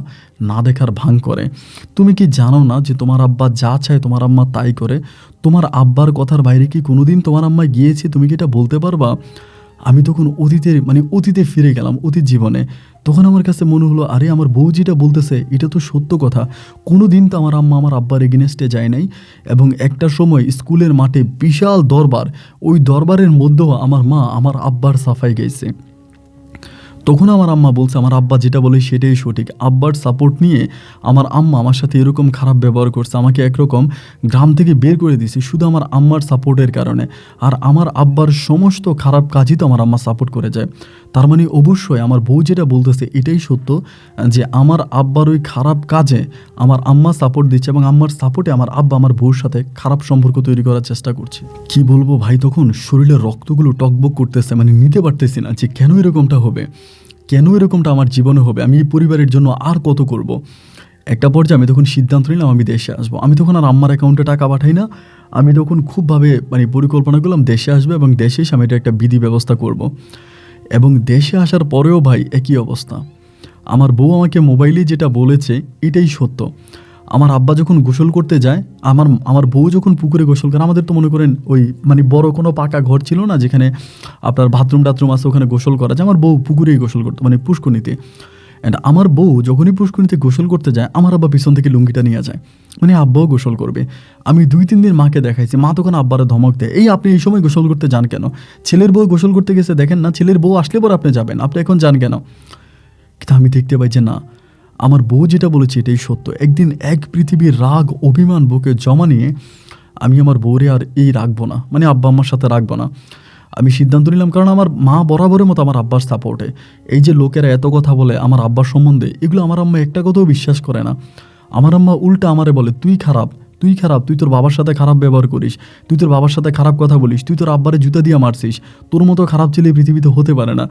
[SPEAKER 1] না দেখার ভান করে। তুমি কি জানো না যে তোমার আব্বা যা চায় তোমার আম্মা তাই করে? তোমার আব্বার কথার বাইরে কি কোনোদিন তোমার আম্মা গিয়েছে? তুমি কি এটা বলতে পারবা? আমি তখন অতীতে ফিরে গেলাম, অতীত জীবনে। তখন আমার কাছে মনে হলো, আরে আমার বউ যেটা বলতেছে এটা তো সত্য কথা। কোনো দিন তো আমার আম্মা আমার আব্বার এগেনস্টে যায় নাই। এবং একটা সময় স্কুলের মাঠে বিশাল দরবার, ওই দরবারের মধ্যেও আমার মা আমার আব্বার সাফাই গাইছে। তখন আমার আম্মা বলছে আমার আব্বা যেটা বলে সেটাই সঠিক। আব্বার সাপোর্ট নিয়ে আমার আম্মা আমার সাথে এরকম খারাপ ব্যবহার করছে, আমাকে একরকম গ্রাম থেকে বের করে দিয়েছে শুধু আমার আম্মার সাপোর্টের কারণে। আর আমার আব্বার সমস্ত খারাপ কাজই তো আমার আম্মা সাপোর্ট করে যায়। তার মানে অবশ্যই আমার বউ যেটা বলতেছে এটাই সত্য, যে আমার আব্বার ওই খারাপ কাজে আমার আম্মা সাপোর্ট দিচ্ছে, এবং আম্মার সাপোর্টে আমার আব্বা আমার বউর সাথে খারাপ সম্পর্ক তৈরি করার চেষ্টা করছে। কি বলবো ভাই, তখন শরীরের রক্তগুলো টকবক করতেছে, মানে নিতে পারতেছি না যে কেন এরকমটা হবে, কেন এরকমটা আমার জীবনে হবে, আমি এই পরিবারের জন্য আর কত করব। একটা পর্যায়ে আমি তখন সিদ্ধান্ত নিলাম আমি দেশে আসবো। আমি তখন আর আম্মার অ্যাকাউন্টে টাকা পাঠাই না। আমি তখন খুবভাবে মানে পরিকল্পনা করলাম দেশে আসবে, এবং দেশে এসে আমি এটা একটা বিধি ব্যবস্থা করব। এবং দেশে আসার পরেও ভাই একই অবস্থা। আমার বউ আমাকে মোবাইলে যেটা বলেছে এটাই সত্য। আমার আব্বা যখন গোসল করতে যায়, আমার বউ যখন পুকুরে গোসল করে, আমাদের তো মনে করেন ওই মানে বড় কোনো পাকা ঘর ছিল না যেখানে আপনার বাথরুম টাথরুম আছে, ওখানে গোসল করা যায়। আমার বউ পুকুরেই গোসল করতো, মানে পুষ্করণীতে। অ্যান্ড আমার বউ যখনই পুষ্করণীতে গোসল করতে যায়, আমার আব্বা পিছন থেকে লুঙ্গিটা নিয়ে যায়, মানে আব্বাও গোসল করবে। আমি 2-3 দিন মাকে দেখাইছি, মা তখন আব্বারে ধমক দেয়, এই আপনি এই সময় গোসল করতে যান কেন? ছেলের বউ গোসল করতে গেছে, দেখেন না ছেলের বউ আসলে পর আপনি যাবেন, আপনি এখন যান কেন? কিন্তু আমি দেখতে পাই যে না, আমার বউ যেটা বলেছে এটাই সত্য। একদিন এক পৃথিবীর রাগ অভিমান বুকে জমা নিয়ে আমি আমার বউরে আর এই রাখবো না, মানে আব্বা আম্মার সাথে রাখবো না। আমি সিদ্ধান্ত নিলাম, কারণ আমার মা বরাবরের মতো আমার আব্বার সাপোর্টে। এই যে লোকেরা এত কথা বলে আমার আব্বার সম্বন্ধে, এগুলো আমার আম্মা একটা কথাও বিশ্বাস করে না। আমার আম্মা উল্টা আমারে বলে, তুই খারাপ, তুই খারাপ, তুই তোর বাবার সাথে খারাপ ব্যবহার করিস, তুই তোর বাবার সাথে খারাপ কথা বলিস, তুই তোর আব্বারে জুতা দিয়ে মারছিস, তোর মতো খারাপ ছেলে পৃথিবীতে হতে পারে না।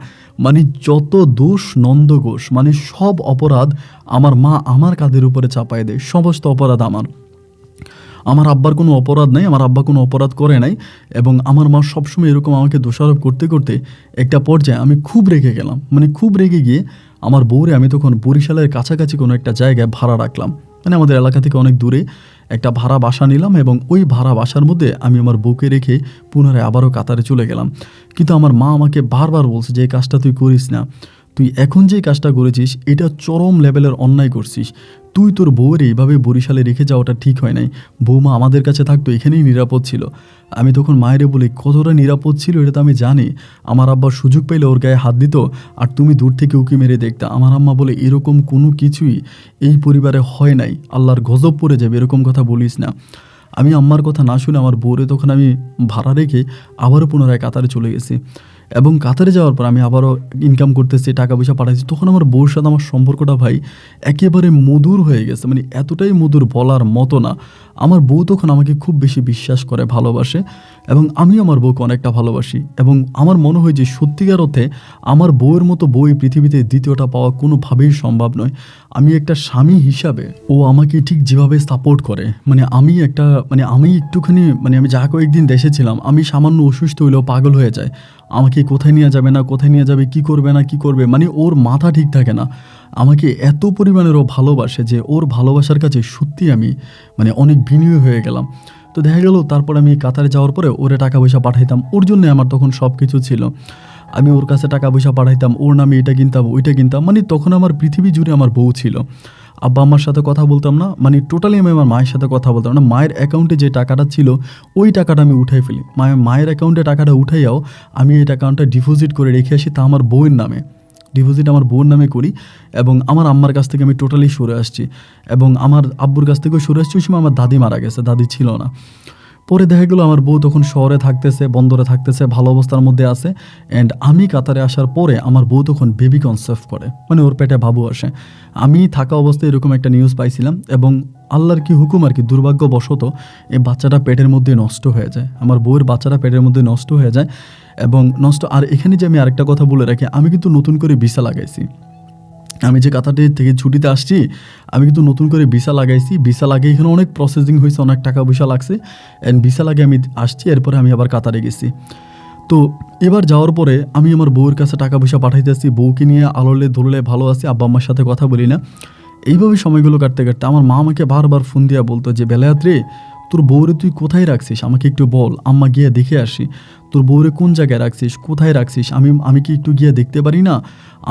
[SPEAKER 1] মানে যত দোষ নন্দ ঘোষ, মানে সব অপরাধ আমার মা আমার কাঁধের উপরে চাপায় দেয়, সমস্ত অপরাধ আমার। আমার আব্বার কোনো অপরাধ নাই, আমার আব্বা কোনো অপরাধ করে নাই। এবং আমার মা সবসময় এরকম আমাকে দোষারোপ করতে করতে একটা পর্যায়ে আমি খুব রেগে গেলাম। মানে খুব রেগে গিয়ে আমার বউরে আমি তখন বরিশালের কাছাকাছি কোনো একটা জায়গায় ভাড়া রাখলাম, মানে আমাদের এলাকা থেকে অনেক দূরে একটা ভাড়া বাসা নিলাম, এবং ওই ভাড়া বাসার মধ্যে আমি আমার বউকে রেখে পুনরায় আবারও কাতারে চলে গেলাম। কিন্তু আমার মা আমাকে বারবার বলছে যে এই কাজটা তুই করিস না, তুই এখন যেই কাজটা করেছিস এটা চরম লেভেলের অন্যায় করছিস, তুই তোর বউয়ের এইভাবে বরিশালে রেখে যাওয়াটা ঠিক হয় নাই, বৌমা আমাদের কাছে থাকতো এখানেই নিরাপদ ছিল। আমি তখন মায়েরে বলি কতটা নিরাপদ ছিল এটা তো আমি জানি, আমার আব্বা সুযোগ পেলে ওর গায়ে হাত দিত আর তুমি দূর থেকে উকি মেরে দেখতা। আমার আম্মা বলে এরকম কোনো কিছুই এই পরিবারে হয় নাই, আল্লাহর গজব পড়ে যাবে, এরকম কথা বলিস না। আমি আম্মার কথা না শুনে আমার বউরে তখন আমি ভাড়া রেখে আবারও পুনরায় কাতারে চলে গেছি। এবং কাতারে যাওয়ার পর আমি আবারও ইনকাম করতেছি, টাকা পয়সা পাঠাইছি। তখন আমার বউর সাথে আমার সম্পর্কটা ভাই একেবারে মধুর হয়ে গেছে, মানে এতটাই মধুর বলার মতো না। আমার বউ তখন আমাকে খুব বেশি বিশ্বাস করে, ভালোবাসে, এবং আমি আমার বউকে অনেকটা ভালোবাসি। এবং আমার মনে হয় যে সত্যিকার অর্থে আমার বউয়ের মতো বউ এই পৃথিবীতে দ্বিতীয়টা পাওয়া কোনোভাবেই সম্ভব নয়। আমি একটা স্বামী হিসাবে ও আমাকে ঠিক যেভাবে সাপোর্ট করে, মানে আমি একটুখানি আমি যা কয়েকদিন দেশে ছিলাম, আমি সামান্য অসুস্থ হইলেও পাগল হয়ে যায়, আমাকে কোথায় নিয়ে যাবে না কোথায় নিয়ে যাবে, কি করবে না কি করবে, মানে ওর মাথা ঠিক থাকে না। আমাকে এত পরিমাণের ও ভালোবাসে যে ওর ভালোবাসার কাছে সত্যি আমি অনেক বিনিয়োগ হয়ে গেলাম। তো দেখা গেল তারপর আমি কাতারে যাওয়ার পরে ওরে টাকা পয়সা পাঠাইতাম, ওর জন্য আমার তখন সব কিছু ছিল। আমি ওর কাছে টাকা পয়সা পাঠাইতাম, ওর নামে এটা কিনতাম ওইটা কিনতাম, মানে তখন আমার পৃথিবী জুড়ে আমার বউ ছিল। আব্বা আম্মার সাথে কথা বলতাম না, মানে টোটালি আমি আমার মায়ের সাথে কথা বলতাম না। মায়ের অ্যাকাউন্টে যে টাকাটা ছিল ওই টাকাটা আমি উঠাই ফেলি, মায়ের অ্যাকাউন্টে টাকাটা উঠাইয়াও আমি এই অ্যাকাউন্টটা ডিপোজিট করে রেখে আসি, তা আমার বউয়ের নামে ডিপোজিট আমার বউয়ের নামে করি। এবং আমার আম্মার কাছ থেকে আমি টোটালি সরে আসছি, এবং আমার আব্বুর কাছ থেকেও সরে আসছি। ওই সময় আমার দাদি মারা গেছে, দাদি ছিল না। পরে দেখা গেলো আমার বউ তখন শহরে থাকতেছে, বন্দরে থাকতেছে, ভালো অবস্থার মধ্যে আছে। অ্যান্ড আমি কাতারে আসার পরে আমার বউ তখন বেবি কনসেপ্ট করে, মানে ওর পেটে বাবু আসে। আমি থাকা অবস্থায় এরকম একটা নিউজ পাইছিলাম, এবং আল্লাহর কি হুকুম আর কি, দুর্ভাগ্যবশত এই বাচ্চাটা পেটের মধ্যে নষ্ট হয়ে যায়, আমার বউয়ের বাচ্চাটা পেটের মধ্যে নষ্ট হয়ে যায়। এবং নষ্ট, আর এখানে যে আমি আরেকটা কথা বলে রাখি, আমি কিন্তু নতুন করে ভিসা লাগাইছি। আমি যে কাতারে থেকে ছুটিতে আসছি, আমি কিন্তু নতুন করে ভিসা লাগাইছি। ভিসা লাগিয়ে এখানে অনেক প্রসেসিং হয়েছে, অনেক টাকা পয়সা লাগছে, অ্যান্ড ভিসা লাগিয়ে আমি আসছি। এরপরে আমি আবার কাতারে গেছি। তো এবার যাওয়ার পরে আমি আমার বউয়ের কাছে টাকা পয়সা পাঠাইতেছি, বউকে নিয়ে আলোলে ধরলে ভালো আছি, আব্বা আম্মার সাথে কথা বলি না। এইভাবে সময়গুলো কাটতে কাটতে আমার মা আমাকে বারবার ফোন দিয়া বলতো যে বেলায়েত রে, তোর বউরে তুই কোথায় রাখছিস, আমাকে একটু বল, আম্মা গিয়ে দেখে আসি। তোর বউরে কোন জায়গায় রাখছিস, কোথায় রাখছিস, আমি কি একটু গিয়ে দেখতে পারি না,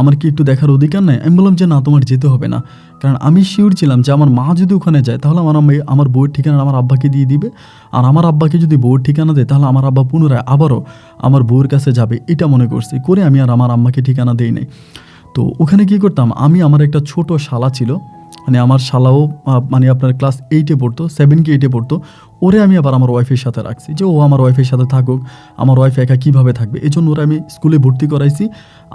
[SPEAKER 1] আমার কি একটু দেখার অধিকার নেই? আমি বললাম যে না, তোমার যেতে হবে না, কারণ আমি শিওর ছিলাম যে আমার মা যদি ওখানে যায় তাহলে আমার বউয়ের ঠিকানা আমার আব্বাকে দিয়ে দিবে, আর আমার আব্বাকে যদি বউয়ের ঠিকানা দেয় তাহলে আমার আব্বা পুনরায় আবারও আমার বউয়ের কাছে যাবে, এটা মনে করছি করে আমি আর আমার আম্মাকে ঠিকানা দেই নাই। তো ওখানে কী করতাম, আমার একটা ছোট শালা ছিল, আমার শালাও আপনার ক্লাস 8-এ পড়তো, 7 কি 8-এ পড়তো। ওরে আমি আবার আমার ওয়াইফের সাথে রাখছি, যে ও আমার ওয়াইফের সাথে থাকুক, আমার ওয়াইফ একা কীভাবে থাকবে, এই জন্য ওরা আমি স্কুলে ভর্তি করাইছি,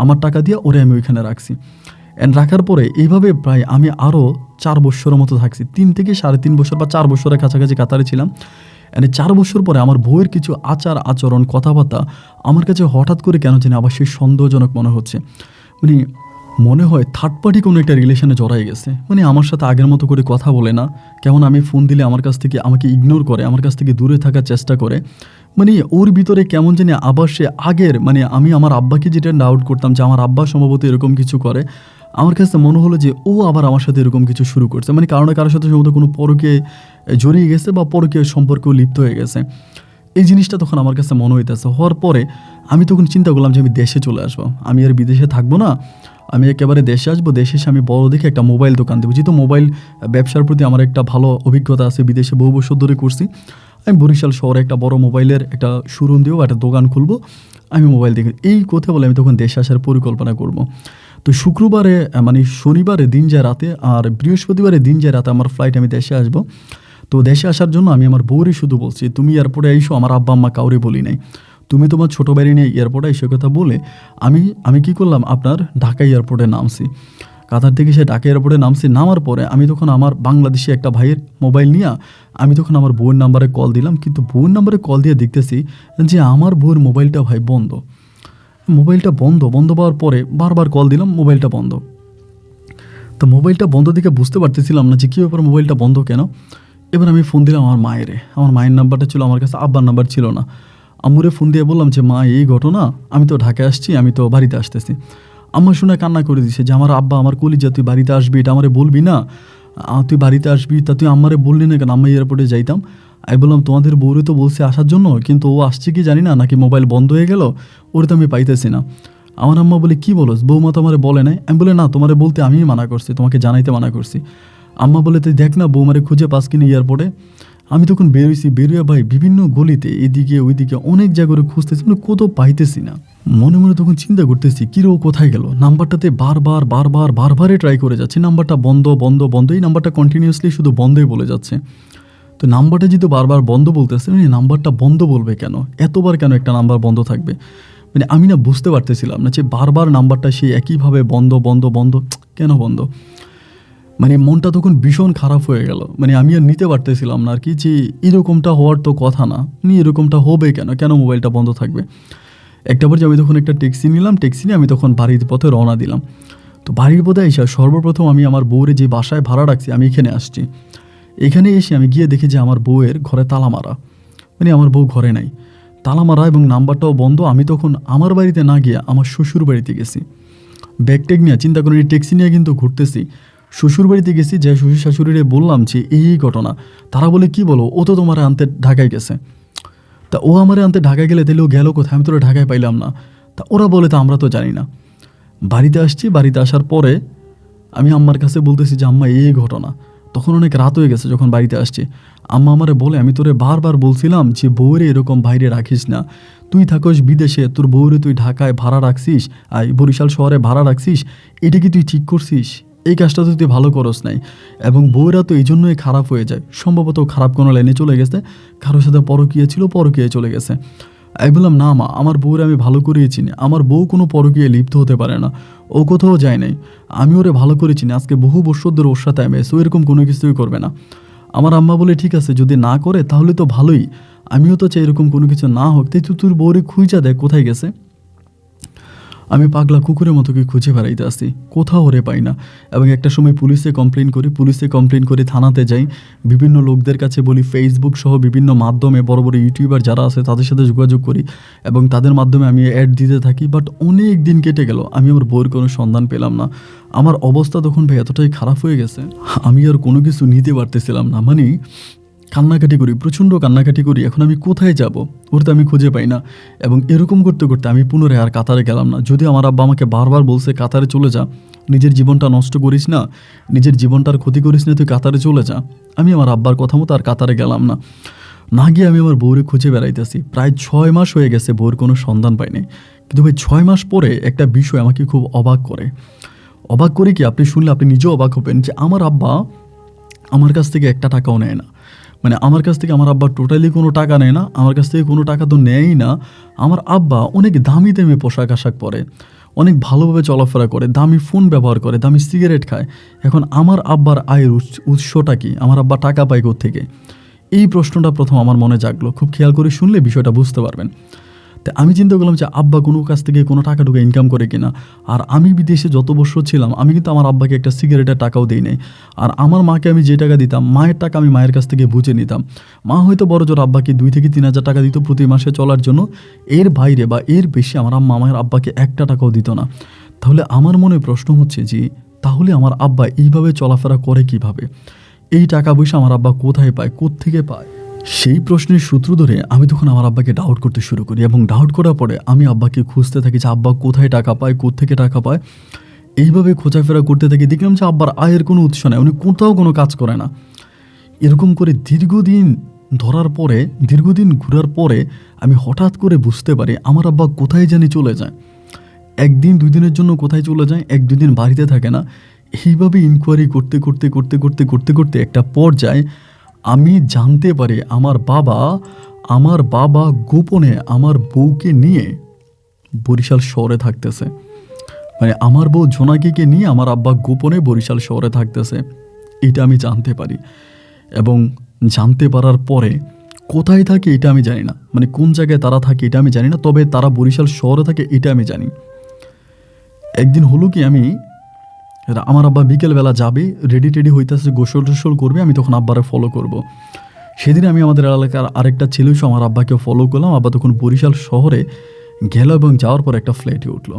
[SPEAKER 1] আমার টাকা দিয়ে ওরে আমি ওইখানে রাখছি। অ্যান্ড রাখার পরে এইভাবে প্রায় আমি আরও 4 বছরের মতো থাকছি, 3 থেকে 3.5 বছর বা 4 বছরের কাছাকাছি কাতারে ছিলাম। অ্যান্ড 4 বছর পরে আমার বউয়ের কিছু আচার আচরণ কথাবার্তা আমার কাছে হঠাৎ করে কেন জানি আবার সেই সন্দেহজনক মনে হচ্ছে, মনে হয় থার্ড পার্টি কোনো একটা রিলেশনে জড়াই গেছে। আমার সাথে আগের মতো করে কথা বলে না, কেমন আমি ফোন দিলে আমার কাছ থেকে আমাকে ইগনোর করে, আমার কাছ থেকে দূরে থাকার চেষ্টা করে। ওর ভিতরে কেমন জানি আবার সে আগের আমি আমার আব্বাকে যেটা ডাউট করতাম যে আমার আব্বা সম্ভবত এরকম কিছু করে, আমার কাছে মনে হলো যে ও আবার আমার সাথে এরকম কিছু শুরু করছে, কারো না কারোর সাথে সম্ভবত কোনো পরকে জড়িয়ে গেছে বা পরকে সম্পর্কেও লিপ্ত হয়ে গেছে। এই জিনিসটা তখন আমার কাছে মনে হইতেছে। হওয়ার পরে আমি তখন চিন্তা করলাম যে আমি দেশে চলে আসবো, আমি আর বিদেশে থাকবো না, আমি একেবারে দেশে আসবো। দেশে এসে আমি বড় দেখে একটা মোবাইল দোকান দেবো, যেহেতু মোবাইল ব্যবসার প্রতি আমার একটা ভালো অভিজ্ঞতা আছে, বিদেশে বহু বছর ধরে করছি। আমি বরিশাল শহরে একটা বড় মোবাইলের একটা শোরুম দিয়েও একটা দোকান খুলবো, আমি মোবাইল দেখে এই কথা বলে আমি তখন দেশে আসার পরিকল্পনা করব। তো শুক্রবারে শনিবারে দিন যায় রাতে আর বৃহস্পতিবারে দিন যায় রাতে আমার ফ্লাইট, আমি দেশে আসবো। তো দেশে আসার জন্য আমি আমার বউরই শুধু বলছি তুমি এয়ারপোর্টে আইসো, আমার আব্বা আম্মা কাউরে বলি নাই, তুমি তোমার ছোটো বাড়ি নিয়ে এয়ারপোর্টে এসে কথা বলে আমি কি করলাম, আপনার ঢাকা এয়ারপোর্টে নামছি। কাতার থেকে সে ঢাকা এয়ারপোর্টে নামছে। নামার পরে আমি তখন আমার বাংলাদেশি একটা ভাইয়ের মোবাইল নিয়ে আমি তখন আমার বউয়ের নাম্বারে কল দিলাম, কিন্তু বউয়ের নাম্বারে কল দিয়ে দেখতেছি যে আমার বউয়ের মোবাইলটা ভাই বন্ধ। মোবাইলটা বন্ধ পাওয়ার পরে বারবার কল দিলাম, মোবাইলটা বন্ধ। তো মোবাইলটা বন্ধ দেখে বুঝতে পারতেছিলাম না যে কী ব্যাপার, মোবাইলটা বন্ধ কেন। এবার আমি ফোন দিলাম আমার মায়েরে। আমার মায়ের নাম্বারটা ছিল আমার কাছে, আব্বার নাম্বার ছিল না। আম্মুরে ফোন দিয়ে বললাম যে মা এই ঘটনা, আমি তো ঢাকায় আসছি, আমি তো বাড়িতে আসতেছি। আম্মা শুনে কান্না করে দিছে যে আমার আব্বা, আমার কলিজা, তুই বাড়িতে আসবি, এটা আমারে বলবি না, তুই বাড়িতে আসবি, তা তুই আম্মারে বললি না কেন? আম্মা এয়ারপোর্টে যাইতাম। আমি বললাম তোমাদের বউরে তো বলছে আসার জন্য, কিন্তু ও আসছে কি জানি না, নাকি মোবাইল বন্ধ হয়ে গেল, ওরে তো আমি পাইতেছি না। আমার আম্মা বলে কী বলো, বৌমা তো আমারে বলে নাই। আমি বলে না, তোমারে বলতে আমিই মানা করছি, তোমাকে জানাইতে মানা করছি। আম্মা বলে তুই দেখ না বৌমারে খুঁজে পাস কিনা এয়ারপোর্টে। আমি তখন বেরোইছি, বেরিয়ে ভাই বিভিন্ন গলিতে এদিকে ওইদিকে অনেক জায়গায় করে খুঁজতেছি, মানে কোথাও পাইতেছি না। মনে মনে তখন চিন্তা করতেছি কিরে ও কোথায় গেল। নাম্বারটাতে বারবারে ট্রাই করে যাচ্ছে, নাম্বারটা বন্ধ, এই নাম্বারটা কন্টিনিউয়াসলি শুধু বন্ধই বলে যাচ্ছে। তো নাম্বারটা যেহেতু বারবার বন্ধ বলতেছে, মানে নাম্বারটা বন্ধ বলবে কেন, এতবার কেন একটা নাম্বার বন্ধ থাকবে, মানে আমি না বুঝতে পারতেছিলাম না যে বারবার নাম্বারটা সেই একইভাবে বন্ধ কেন বন্ধ। মানে মনটা তখন ভীষণ খারাপ হয়ে গেল, মানে আমি আর নিতে পারতেছিলাম না আর কি, যে এরকমটা হওয়ার তো কথা না, এরকমটা হবে কেন মোবাইলটা বন্ধ থাকবে। একটা পর্যায়ে আমি তখন একটা ট্যাক্সি নিলাম, ট্যাক্সি নিয়ে আমি তখন বাড়ির পথে রওনা দিলাম। তো বাড়ির পথে এসে সর্বপ্রথম আমি আমার বউরে যে বাসায় ভাড়া রাখছি, আমি এখানে আসছি। এখানে এসে আমি গিয়ে দেখি যে আমার বউয়ের ঘরে তালা মারা, মানে আমার বউ ঘরে নাই, তালা মারা এবং নাম্বারটাও বন্ধ। আমি তখন আমার বাড়িতে না গিয়ে আমার শ্বশুর বাড়িতে গেছি, ব্যাগ ট্যাগ নিয়ে, চিন্তা করি ট্যাক্সি নিয়ে কিন্তু ঘুরতেছি। শ্বশুর বাড়িতে গেছি, যে শ্বশুর শাশুড়িরে বললাম যে এই ঘটনা। তারা বলে কি বলো, ও তো তোমার আনতে ঢাকায় গেছে। তা ও আমার আনতে ঢাকায় গেলে তাহলে ও গেল কোথায়, আমি তো ঢাকায় পাইলাম না। তা ওরা বলে তা আমরা তো জানি না। বাড়িতে আসছি, বাড়িতে আসার পরে আমি আম্মার কাছে বলতেছি যে আম্মা এই ঘটনা। তখন অনেক রাত হয়ে গেছে যখন বাড়িতে আসছি। আম্মা আমারে বলে আমি তোরে বারবার বলছিলাম যে বউরে এরকম বাইরে রাখিস না, তুই থাকস বিদেশে, তোর বউরে তুই ঢাকায় ভাড়া রাখছিস, আর বরিশাল শহরে ভাড়া রাখছিস, এটা কি তুই ঠিক করছিস? এই কাজটা তো তুই ভালো করস নাই। এবং বউরা তো এই জন্যই খারাপ হয়ে যায়, সম্ভবত খারাপ কোনো লাইনে চলে গেছে, কারোর সাথে পরকীয়া ছিল, পরকীয়ায় চলে গেছে। আমি বললাম না মা, আমার বউরে আমি ভালো করেই চিনি, আমার বউ কোনো পরকীয়ায় লিপ্ত হতে পারে না, ও কোথাও যায় নাই, আমি ওরে ভালো করে চিনি, আজকে বহু বছর ধরে ওর সাথে আমি এসে, এরকম কোনো কিছুই করবে না। আমার আম্মা বলে ঠিক আছে, যদি না করে তাহলে তো ভালোই, আমিও তো চাই এরকম কোনো কিছু না হোক, তাই তুই তোর বউরে খুঁজা দেখ কোথায় গেছে। আমি পাগলা কুকুরের মতো কি খুঁজে বেড়াইতে আসি, কোথাও ওরে পাই না। এবং একটা সময় পুলিশে কমপ্লেন করি, থানাতে যাই, বিভিন্ন লোকদের কাছে বলি, ফেসবুক সহ বিভিন্ন মাধ্যমে বড় বড় ইউটিউবার যারা আছে তাদের সাথে যোগাযোগ করি এবং তাদের মাধ্যমে আমি অ্যাড দিতে থাকি। বাট অনেক দিন কেটে গেল, আমি আমার বউয়ের কোনো সন্ধান পেলাম না। আমার অবস্থা তখন ভাই এতটাই খারাপ হয়ে গেছে, আমি আর কোনো কিছু নিতে পারতেছিলাম না, মানে কান্নাকাটি করি, প্রচণ্ড কান্নাকাটি করি। এখন আমি কোথায় যাব, ওর তো আমি খুঁজে পাই না। এবং এরকম করতে করতে আমি পুনরায় আর কাতারে গেলাম না। যদি আমার আব্বা আমাকে বারবার বলছে কাতারে চলে যা, নিজের জীবনটা নষ্ট করিস না, নিজের জীবনটার ক্ষতি করিস না, তুই কাতারে চলে যা, আমি আমার আব্বার কথা মতো আর কাতারে গেলাম না। না গিয়ে আমি আমার বউরে খুঁজে বেড়াইতেছি। প্রায় 6 মাস হয়ে গেছে, বউর কোনো সন্ধান পাইনি। কিন্তু ভাই 6 মাস পরে একটা বিষয় আমাকে খুব অবাক করে কি আপনি শুনলে আপনি নিজেও অবাক হবেন, যে আমার আব্বা আমার কাছ থেকে একটা টাকাও নেয় না। মানে আমার কাছ থেকে আমার আব্বা টোটালি কোনো টাকা নেয় না, আমার কাছ থেকে কোনো টাকা তো নেয়ই না। আমার আব্বা অনেক দামি দামি পোশাক আশাক পরে, অনেক ভালোভাবে চলাফেরা করে, দামি ফোন ব্যবহার করে, দামি সিগারেট খায়। এখন আমার আব্বার আয়ের উৎসটা কি, আমার আব্বা টাকা পায় কোত্থেকে? এই প্রশ্নটা প্রথম আমার মনে জাগলো। খুব খেয়াল করে শুনলে বিষয়টা বুঝতে পারবেন। তো আমি চিন্তা করলাম যে আব্বা কোনো কাছ থেকে কোনো টাকা টুকা ইনকাম করে কিনা। আর আমি বিদেশে যত বছর ছিলাম, আমি কিন্তু আমার আব্বাকে একটা সিগারেটের টাকাও দিই নাই। আর আমার মাকে আমি যে টাকা দিতাম, মায়ের টাকা আমি মায়ের কাছ থেকে বুঝে নিতাম। মা হয়তো বড় জোর আব্বাকে 2 থেকে 3 হাজার টাকা দিত প্রতি মাসে চলার জন্য, এর বাইরে বা এর বেশি আমার আম্মা আমার আব্বাকে একটা টাকাও দিত না। তাহলে আমার মনে প্রশ্ন হচ্ছে যে তাহলে আমার আব্বা এইভাবে চলাফেরা করে কিভাবে? এই টাকা পয়সা আমার আব্বা কোথায় পায়, কোত্থেকে পায়? সেই প্রশ্নের সূত্র ধরে আমি তখন আমার আব্বাকে ডাউট করতে শুরু করি এবং ডাউট করার পরে আমি আব্বাকে খুঁজতে থাকি যে আব্বা কোথায় টাকা পায়, কোত্থেকে টাকা পায়। এইভাবে খোঁজাফেরা করতে থাকি, দেখলাম যে আব্বার আয়ের কোনো উৎস নেই, উনি কোথাও কোনো কাজ করে না। এরকম করে দীর্ঘদিন ঘোরার পরে আমি হঠাৎ করে বুঝতে পারি আমার আব্বা কোথায় জানি চলে যায়। 1 দিন 2 দিনের জন্য কোথায় চলে যায়, 1-2 দিন বাড়িতে থাকে না। এইভাবে ইনকোয়ারি করতে একটা পর্যায়ে আমি জানতে পারি আমার বাবা গোপনে আমার বউকে নিয়ে বরিশাল শহরে থাকতেছে। মানে আমার বউ জোনাকিকে নিয়ে আমার আব্বা গোপনে বরিশাল শহরে থাকতেছে, এটা আমি জানতে পারি। এবং জানতে পারার পরে কোথায় থাকে এটা আমি জানি না, মানে কোন জায়গায় তারা থাকে এটা আমি জানি না, তবে তারা বরিশাল শহরে থাকে এটা আমি জানি। একদিন হলো কি, আমার আব্বা বিকেলবেলা যাবে, রেডি টেডি হইতেছে, গোসল টোসল করবে, আমি তখন আব্বারে ফলো করব। সেদিন আমি আমাদের এলাকার আরেকটা ছেলে সহ আমার আব্বাকে ফলো করলাম। আব্বা তখন বরিশাল শহরে গেল এবং যাওয়ার পর একটা ফ্ল্যাটে উঠলো।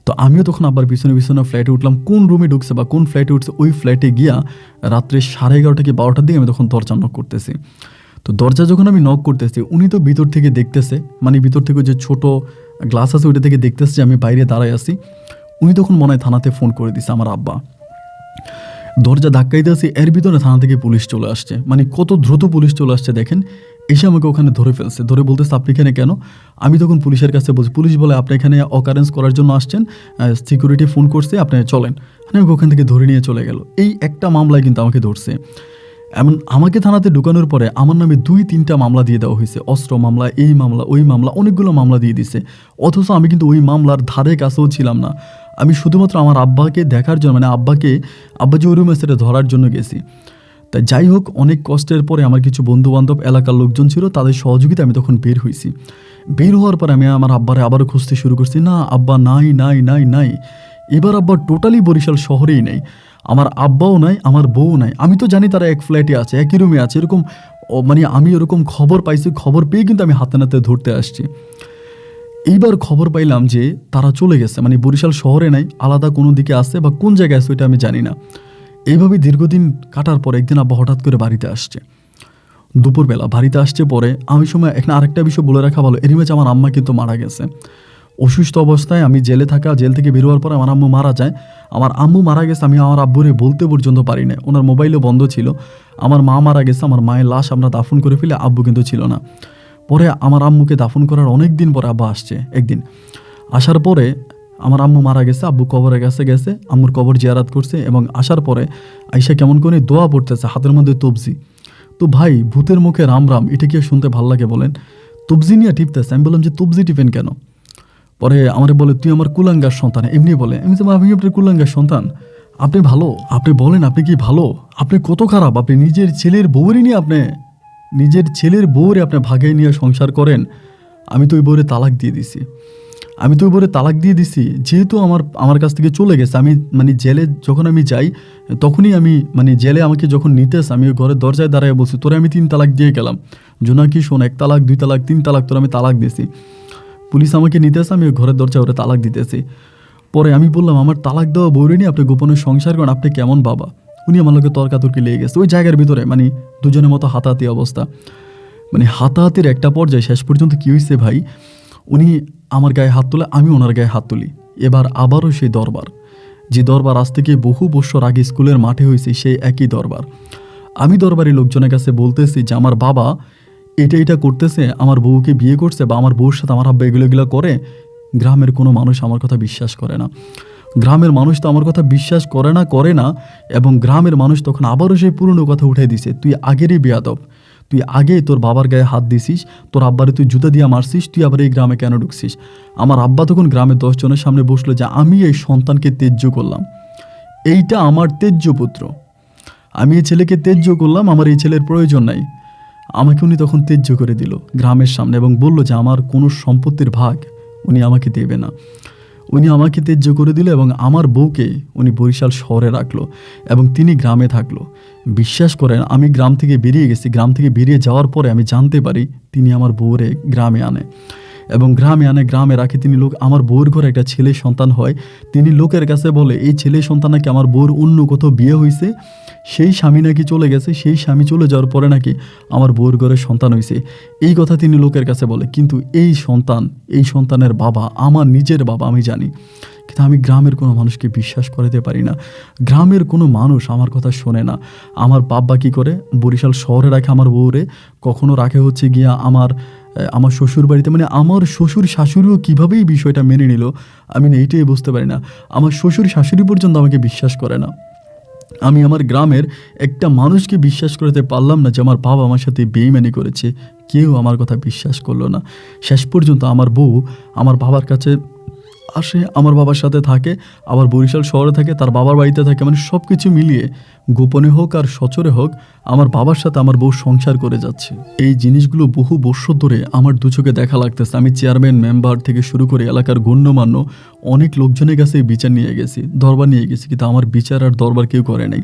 [SPEAKER 1] তো আমিও তখন আব্বার পিছনে পিছনে ফ্ল্যাটে উঠলাম। কোন রুমে ঢুকছে বা কোন ফ্ল্যাটে উঠছে ওই ফ্ল্যাটে গিয়া রাত্রে 11:30 কি 12টার দিকে আমি তখন দরজা নক করতেছি। তো দরজা যখন আমি নক করতেছি, উনি তো ভিতর থেকে দেখতেছে, মানে ভিতর থেকে যে ছোট গ্লাস আছে ওইটা থেকে দেখতেছে যে আমি বাইরে দাঁড়ায় আছি। উনি তখন মনে হয় থানাতে ফোন করে দিছে আমার আব্বা। দরজা ধাক্কাইতে আসি, এর ভিতরে থানা থেকে পুলিশ চলে আসছে। মানে কত দ্রুত পুলিশ চলে আসছে দেখেন। এসে আমাকে ওখানে ধরে ফেলছে, ধরে বলতেছে আপনি এখানে কেন? আমি তখন পুলিশের কাছে বলছি, পুলিশ বলে আপনি এখানে অকারেন্স করার জন্য আসছেন, সিকিউরিটি ফোন করছে, আপনি চলেন। আমাকে ওখান থেকে ধরে নিয়ে চলে গেল। এই একটা মামলায় কিন্তু আমাকে ধরছে। এমন আমাকে থানাতে ঢুকানোর পরে আমার নামে 2-3টা মামলা দিয়ে দেওয়া হয়েছে, অস্ত্র মামলা, এই মামলা, ওই মামলা, অনেকগুলো মামলা দিয়ে দিছে। অথচ আমি কিন্তু ওই মামলার ধারে কাছেও ছিলাম না। আমি শুধুমাত্র আমার আব্বাকে দেখার জন্য, মানে আব্বা যে ওই রুমে সেটা ধরার জন্য গেছি। তাই যাই হোক, অনেক কষ্টের পরে আমার কিছু বন্ধুবান্ধব, এলাকার লোকজন ছিল, তাদের সহযোগিতা আমি তখন বের হয়েছি। বের হওয়ার পর আমি আমার আব্বারে আবারও খুঁজতে শুরু করছি। না, আব্বা নাই নাই নাই নাই। এবার আব্বা টোটালি বরিশাল শহরেই নেই। আমার আব্বাও নাই, আমার বউ নাই। আমি তো জানি তারা এক ফ্ল্যাটে আছে, একই রুমে আছে, এরকম মানে আমি এরকম খবর পাইছি। খবর পেয়ে কিন্তু আমি হাতে নাতে ধরতে আসছি। এইবার খবর পাইলাম যে তারা চলে গেছে, মানে বরিশাল শহরে নাই, আলাদা কোনো দিকে আছে বা কোন জায়গায় আছে ওইটা আমি জানি না। এইভাবে দীর্ঘদিন কাটার পর একদিন আব্বা হঠাৎ করে বাড়িতে আসছে, দুপুরবেলা বাড়িতে আসছে। পরে আমি সময় এখানে আরেকটা বিষয় বলে রাখা ভালো, এর মাঝে আমার আম্মা কিন্তু মারা গেছে। অসুস্থ অবস্থায় আমি জেলে থেকে বেরোয়ার পর আমার আম্মু মারা যায়। আমার আম্মু মারা গেছে, আমি আমার আব্বুরে বলতে পর্যন্ত পারি না, ওনার মোবাইলও বন্ধ ছিল। আমার মা মারা গেছে, আমার মায়ের লাশ আমরা দাফন করে ফেলে, আব্বু কিন্তু ছিল না। পরে আমার আম্মুকে দাফন করার অনেক দিন পরে আব্বা আসছে। একদিন আসার পরে আমার আম্মু মারা গেছে, আব্বু কবরে গেছে, আম্মুর কবর জিয়ারাত করছে এবং আসার পরে আইসা কেমন করে দোয়া পড়তেছে, হাতের মধ্যে তবজি। তো ভাই, ভূতের মুখে রাম রাম, এটা কি শুনতে ভাল লাগে বলেন? তবজি নিয়ে টিপতেছে। আমি বললাম যে তবজি টিপেন কেন? পরে আমারে বলে তুই আমার কুলাঙ্গার সন্তান, এমনি বলে। আমি তো আমি আপনার কুলাঙ্গার সন্তান? আপনি ভালো, আপনি বলেন আপনি কি ভালো? আপনি কত খারাপ? আপনি নিজের ছেলের বউরে নিয়ে আপনি ভাগে নিয়ে সংসার করেন। আমি তো ওই বউরে তালাক দিয়ে দিছি। যেহেতু আমার কাছ থেকে চলে গেছে, আমি মানে জেলে যখন আমি যাই তখনই আমি মানে জেলে আমাকে যখন নিতেছে, আমি ওই ঘরের দরজায় দাঁড়ায় বলছি তোরে আমি 3 তালাক দিয়ে গেলাম। জোনাকি শোন, 1 তালাক, 2 তালাক, 3 তালাক, তোর আমি তালাক দিয়েছি। পুলিশ আমাকে নিতেছে, আমি ওই ঘরের দরজায় ওরা তালাক দিতেছি। পরে আমি বললাম আমার তালাক দেওয়া বউরে নিয়ে আপনি গোপনে সংসার করেন, আপনি কেমন বাবা? উনি আমার লোকে তর্কাতর্কি লেগে গেছে ওই জায়গার ভিতরে, মানে দুজনের মতো হাতাহাতি অবস্থা। মানে হাতাহাতির একটা পর্যায়ে শেষ পর্যন্ত কী হয়েছে ভাই, উনি আমার গায়ে হাত তোলে, আমি ওনার গায়ে হাত তুলি। এবার আবারও সেই দরবার, যে দরবার আজ থেকে বহু বছর আগে স্কুলের মাঠে হয়েছে, সেই একই দরবার। আমি দরবারি লোকজনের কাছে বলতেছি যে আমার বাবা এটা করতেছে, আমার বউকে বিয়ে করছে বা আমার বউর সাথে আমার আব্বা এগুলো করে। গ্রামের কোনো মানুষ আমার কথা বিশ্বাস করে না। গ্রামের মানুষ তো আমার কথা বিশ্বাস করে না। এবং গ্রামের মানুষ তখন আবারও সেই পুরনো কথা উঠে দিছে, তুই আগেরই বেয়াদব, তুই আগেই তোর বাবার গায়ে হাত দিছিস, তোর আব্বারে তুই জুতা দিয়ে মারছিস, তুই আবার এই গ্রামে কেন ঢুকছিস? আমার আব্বা তখন গ্রামের 10 জনের সামনে বসলো যে আমি এই সন্তানকে ত্যায্য করলাম, এইটা আমার ত্যায্য পুত্র, আমি এই ছেলেকে ত্যায্য করলাম, আমার এই ছেলের প্রয়োজন নাই। আমাকে উনি তখন ত্যায্য করে দিল গ্রামের সামনে এবং বলল যে আমার কোনো সম্পত্তির ভাগ উনি আমাকে দেবে না। উনি আমাকে ত্যায্য করে দিল এবং আমার বউকে উনি বরিশাল শহরে রাখলো এবং তিনি গ্রামে থাকলো। বিশ্বাস করেন, আমি গ্রাম থেকে বেরিয়ে গেছি। গ্রাম থেকে বেরিয়ে যাওয়ার পরে আমি জানতে পারি তিনি আমার বউরে গ্রামে আনে এবং গ্রামে রাখে তিনি। আমার বউর ঘরে একটা ছেলে সন্তান হয়, তিনি লোকের কাছে বলে এই ছেলে সন্তান নাকি আমার বউর অন্য কোথাও বিয়ে হয়েছে, সেই স্বামী নাকি চলে গেছে, সেই স্বামী চলে যাওয়ার পরে নাকি আমার বউর ঘরে সন্তান হয়েছে, এই কথা তিনি লোকের কাছে বলে। কিন্তু এই সন্তানের বাবা আমার নিজের বাবা, আমি জানি। কিন্তু আমি গ্রামের কোনো মানুষকে বিশ্বাস করাতে পারি না। গ্রামের কোনো মানুষ আমার কথা শোনে না। আমার বাবা কী করে, বরিশাল শহরে রাখে আমার বউরে, কখনো রাখে হচ্ছে গিয়া আমার শ্বশুর বাড়িতে। মানে আমার শ্বশুর শাশুড়িও কীভাবে এই বিষয়টা মেনে নিল আমি না এইটাই বুঝতে পারি না। আমার শ্বশুর শাশুড়ি পর্যন্ত আমাকে বিশ্বাস করে না। আমি আমার গ্রামের একটা মানুষকে বিশ্বাস করতে পারলাম না যে আমার বাবা আমার সাথে বেইমানি করেছে, কেউ আমার কথা বিশ্বাস করলো না। শেষ পর্যন্ত আমার বউ আমার বাবার কাছে আসে, আমার বাবার সাথে থাকে, আবার বরিশাল শহরে থাকে, তার বাবার বাড়িতে থাকে, মানে সব কিছু মিলিয়ে গোপনে হোক আর সচরে হোক আমার বাবার সাথে আমার বউ সংসার করে যাচ্ছে। এই জিনিসগুলো বহু বছর ধরে আমার দু চোখে দেখা লাগতেছে। আমি চেয়ারম্যান মেম্বার থেকে শুরু করে এলাকার গণ্যমান্য অনেক লোকজনের কাছে এই বিচার নিয়ে গেছি, দরবার নিয়ে গেছি, কিন্তু আমার বিচার আর দরবার কেউ করে নাই।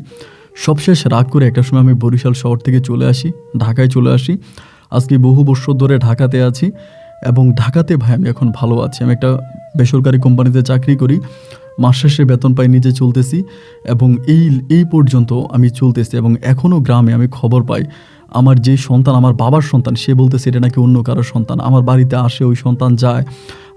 [SPEAKER 1] সবশেষ রাগ করে একটা সময় আমি বরিশাল শহর থেকে চলে আসি, ঢাকায় চলে আসি। আজকে বহু বছর ধরে ঢাকাতে আছি এবং ঢাকাতে ভাই আমি এখন ভালো আছি। আমি একটা বেসরকারি কোম্পানিতে চাকরি করি, মাস শেষে বেতন পাই, নিজে চলতেছি এবং এই পর্যন্ত আমি চলতেছি। এবং এখনও গ্রামে আমি খবর পাই আমার যে সন্তান, আমার বাবার সন্তান, সে বলতেছে এটা নাকি অন্য কারোর সন্তান। আমার বাড়িতে আসে, ওই সন্তান যায়,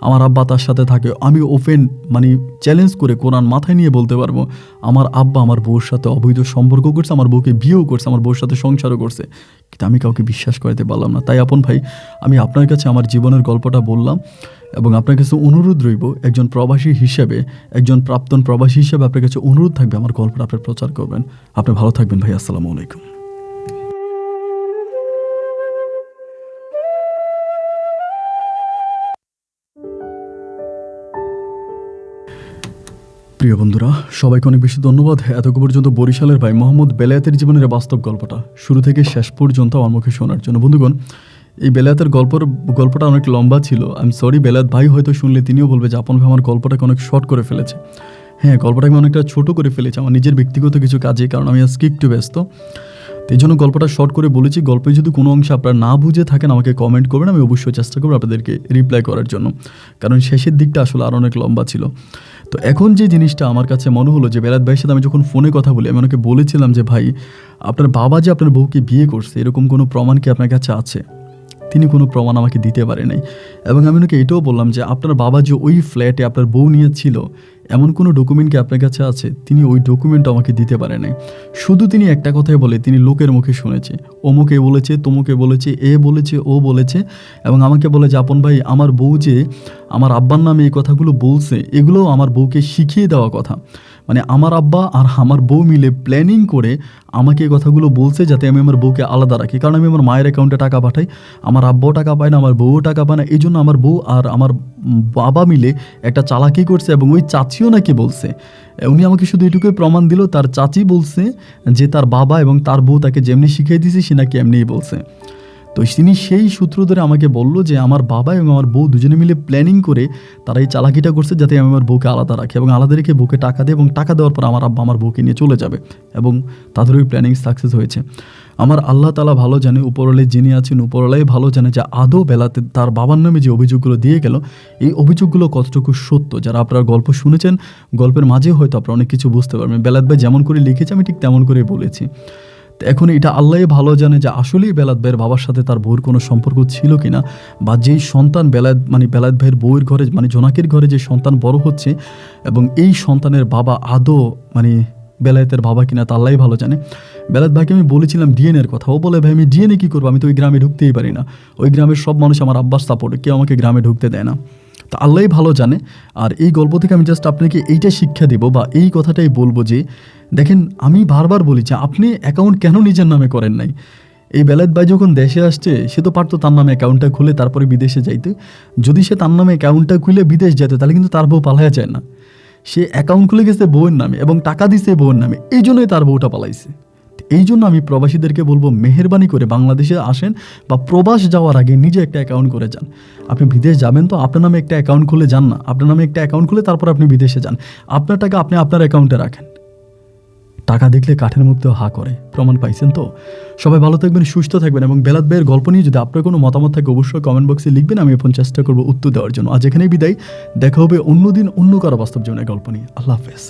[SPEAKER 1] আমার আব্বা তার সাথে থাকে। আমি ওপেন মানে চ্যালেঞ্জ করে কোরআন মাথায় নিয়ে বলতে পারবো আমার আব্বা আমার বউর সাথে অবৈধ সম্পর্ক করছে, আমার বউকে বিয়েও করছে, আমার বউর সাথে সংসারও করছে, কিন্তু আমি কাউকে বিশ্বাস করাতে পারলাম না। তাই আপন ভাই, আমি আপনার কাছে আমার জীবনের গল্পটা বললাম এবং আপনার কাছে অনুরোধ রইব, একজন প্রবাসী হিসেবে, একজন প্রাক্তন প্রবাসী হিসেবে আপনার কাছে অনুরোধ থাকবে আমার গল্পটা আপনি প্রচার করবেন। আপনি ভালো থাকবেন ভাই। আসসালামু আলাইকুম। প্রিয় বন্ধুরা, সবাইকে অনেক বেশি ধন্যবাদ এতক্ষণ পর্যন্ত বরিশালের ভাই মোহাম্মদ বেলায়েতের জীবনের বাস্তব গল্পটা শুরু থেকে শেষ পর্যন্ত আমার মুখে শোনার জন্য। বন্ধুগণ, এই বেলায়েতের গল্পটা অনেক লম্বা ছিল। আই এম সরি, বেলায়েত ভাই হয়তো শুনলে তিনিও বলবে যে আপন ভাই আমার গল্পটাকে অনেক শর্ট করে ফেলেছে। হ্যাঁ, গল্পটাকে আমি অনেকটা ছোটো করে ফেলেছি আমার নিজের ব্যক্তিগত কিছু কাজে, কারণ আমি আজকে একটু ব্যস্ত, তো এই জন্য গল্পটা শর্ট করে বলেছি। গল্পে যদি কোনো অংশে আপনারা না বুঝে থাকেন আমাকে কমেন্ট করবেন, আমি অবশ্যই চেষ্টা করবো আপনাদেরকে রিপ্লাই করার জন্য, কারণ শেষের দিকটা আসলে আরও অনেক লম্বা ছিল। তো এখন যে জিনিসটা আমার কাছে মনে হলো যে বেলায়েত ভাইয়ের সাথে আমি যখন ফোনে কথা বলি, আমি ওনাকে বলেছিলাম যে ভাই, আপনার বাবা যে আপনার বউকে বিয়ে করছে এরকম কোনো প্রমাণ কি আপনার কাছে আছে? তিনি কোনো প্রমাণ আমাকে দিতে পারে নাই। এবং আমি ওনাকে এটাও বললাম যে আপনার বাবা যে ওই ফ্ল্যাটে আপনার বউ নিয়ে ছিল এমন কোনো ডকুমেন্ট কি আপনার কাছে আছে? তিনি ওই ডকুমেন্ট আমাকে দিতে পারে নাই। শুধু তিনি একটা কথাই বলে, তিনি লোকের মুখে শুনেছে, অমুকে বলেছে, তমুকে বলেছে, এ বলেছে, ও বলেছে, এবং আমাকে বলে যে আপন ভাই, আমার বউ যে আমার আব্বার নামে এই কথাগুলো বলছে, এগুলো আমার বউকে শিখিয়ে দেওয়া কথা। মানে আমার আব্বা আর আমার বউ মিলে প্ল্যানিং করে আমাকে এই কথাগুলো বলছে যাতে আমি আমার বউকে আলাদা রাখি, কারণ আমি আমার মায়ের অ্যাকাউন্টে টাকা পাঠাই, আমার আব্বাও টাকা পায় না, আমার বউও টাকা পায় না। এই জন্য আমার বউ আর আমার বাবা মিলে একটা চালাকি করছে এবং ওই চাচিও নাকি বলছে, উনি আমাকে শুধু এটুকুই প্রমাণ দিল, তার চাচি বলছে যে তার বাবা এবং তার বউ তাকে যেমনি শিখিয়ে দিয়েছে সে নাকি এমনিই বলছে। তো তিনি সেই সূত্র ধরে আমাকে বলল যে আমার বাবা এবং আমার বউ দুজনে মিলে প্ল্যানিং করে তারা এই চালাকিটা করছে যাতে আমি আমার বউকে আলাদা রাখি, এবং আলাদা রেখে বউকে টাকা দেয়, এবং টাকা দেওয়ার পর আমার আব্বা আমার বউকে নিয়ে চলে যাবে, এবং তাদের ওই প্ল্যানিং সাকসেস হয়েছে। আমার আল্লাহ তাআলা ভালো জানে, উপরওয়ালায় যিনি আছেন উপরওয়ালাই ভালো জানে যে আদৌ বেলাতে তার বাবার নামে যে অভিযোগগুলো দিয়ে গেল, এই অভিযোগগুলো কতটুকু সত্য। যারা আপনারা গল্প শুনেছেন, গল্পের মাঝে হয়তো আপনারা অনেক কিছু বুঝতে পারবেন। বেলাত ভাই যেমন করে লিখেছে আমি ঠিক তেমন করেই বলেছি। এখন এটা আল্লাহই ভালো জানে যে আসলেই বেলায়েত ভাইয়ের বাবার সাথে তার বউয়ের কোনো সম্পর্ক ছিল কিনা, বা যেই সন্তান বেলায়েত ভাইয়ের বউয়ের ঘরে জোনাকির ঘরে যে সন্তান বড় হচ্ছে, এবং এই সন্তানের বাবা আদৌ বেলায়েতের বাবা কিনা তা আল্লাহই ভালো জানে। বেলায়েত ভাইকে আমি বলেছিলাম ডিএনএর কথা, ও বলে ভাই আমি ডিএনএ কী করবো, আমি তো ওই গ্রামে ঢুকতেই পারি না, ওই গ্রামের সব মানুষ আমার আব্বার সাপোর্টে, কেউ আমাকে গ্রামে ঢুকতে দেয় না। তা আল্লাহই ভালো জানে। আর এই গল্প থেকে আমি জাস্ট আপনাকে এইটা শিক্ষা দেব, বা এই কথাটাই বলবো যে দেখেন, আমি বারবার বলি যে আপনি অ্যাকাউন্ট কেন নিজের নামে করেন নাই? এই বেলায়েত ভাই যখন দেশে আসছে সে তো পারতো তার নামে অ্যাকাউন্টটা খুলে তারপরে বিদেশে যাইতে। যদি সে তার নামে অ্যাকাউন্টটা খুলে বিদেশ যেত তাহলে কিন্তু তার বউ পালাইয়া যায় না। সে অ্যাকাউন্ট খুলে গেছে বউয়ের নামে এবং টাকা দিছে বউয়ের নামে, এই জন্যই তার বউটা পালাইছে। এই জন্য আমি প্রবাসীদেরকে বলবো, মেহেরবানি করে বাংলাদেশে আসেন বা প্রবাস যাওয়ার আগে নিজে একটা অ্যাকাউন্ট করে যান। আপনি বিদেশ যাবেন তো আপনার নামে একটা অ্যাকাউন্ট খুলে যান না, আপনার নামে একটা অ্যাকাউন্ট খুলে তারপর আপনি বিদেশে যান। আপনার টাকা আপনি আপনার অ্যাকাউন্টে রাখেন। টাকা দেখলে কাঠের মুখতেও হা করে, প্রমাণ পাইছেন তো? সবাই ভালো থাকবেন, সুস্থ থাকবেন, এবং বেলায়েত ভাইয়ের গল্প নিয়ে যদি আপনার কোনো মতামত থাকে অবশ্যই কমেন্ট বক্সে লিখবেন, আমি এখন চেষ্টা করবো উত্তর দেওয়ার জন্য। আজ এখানেই বিদায়, দেখা হবে অন্যদিন অন্য কারো বাস্তব জীবনের গল্প নিয়ে। আল্লাহ হাফেজ।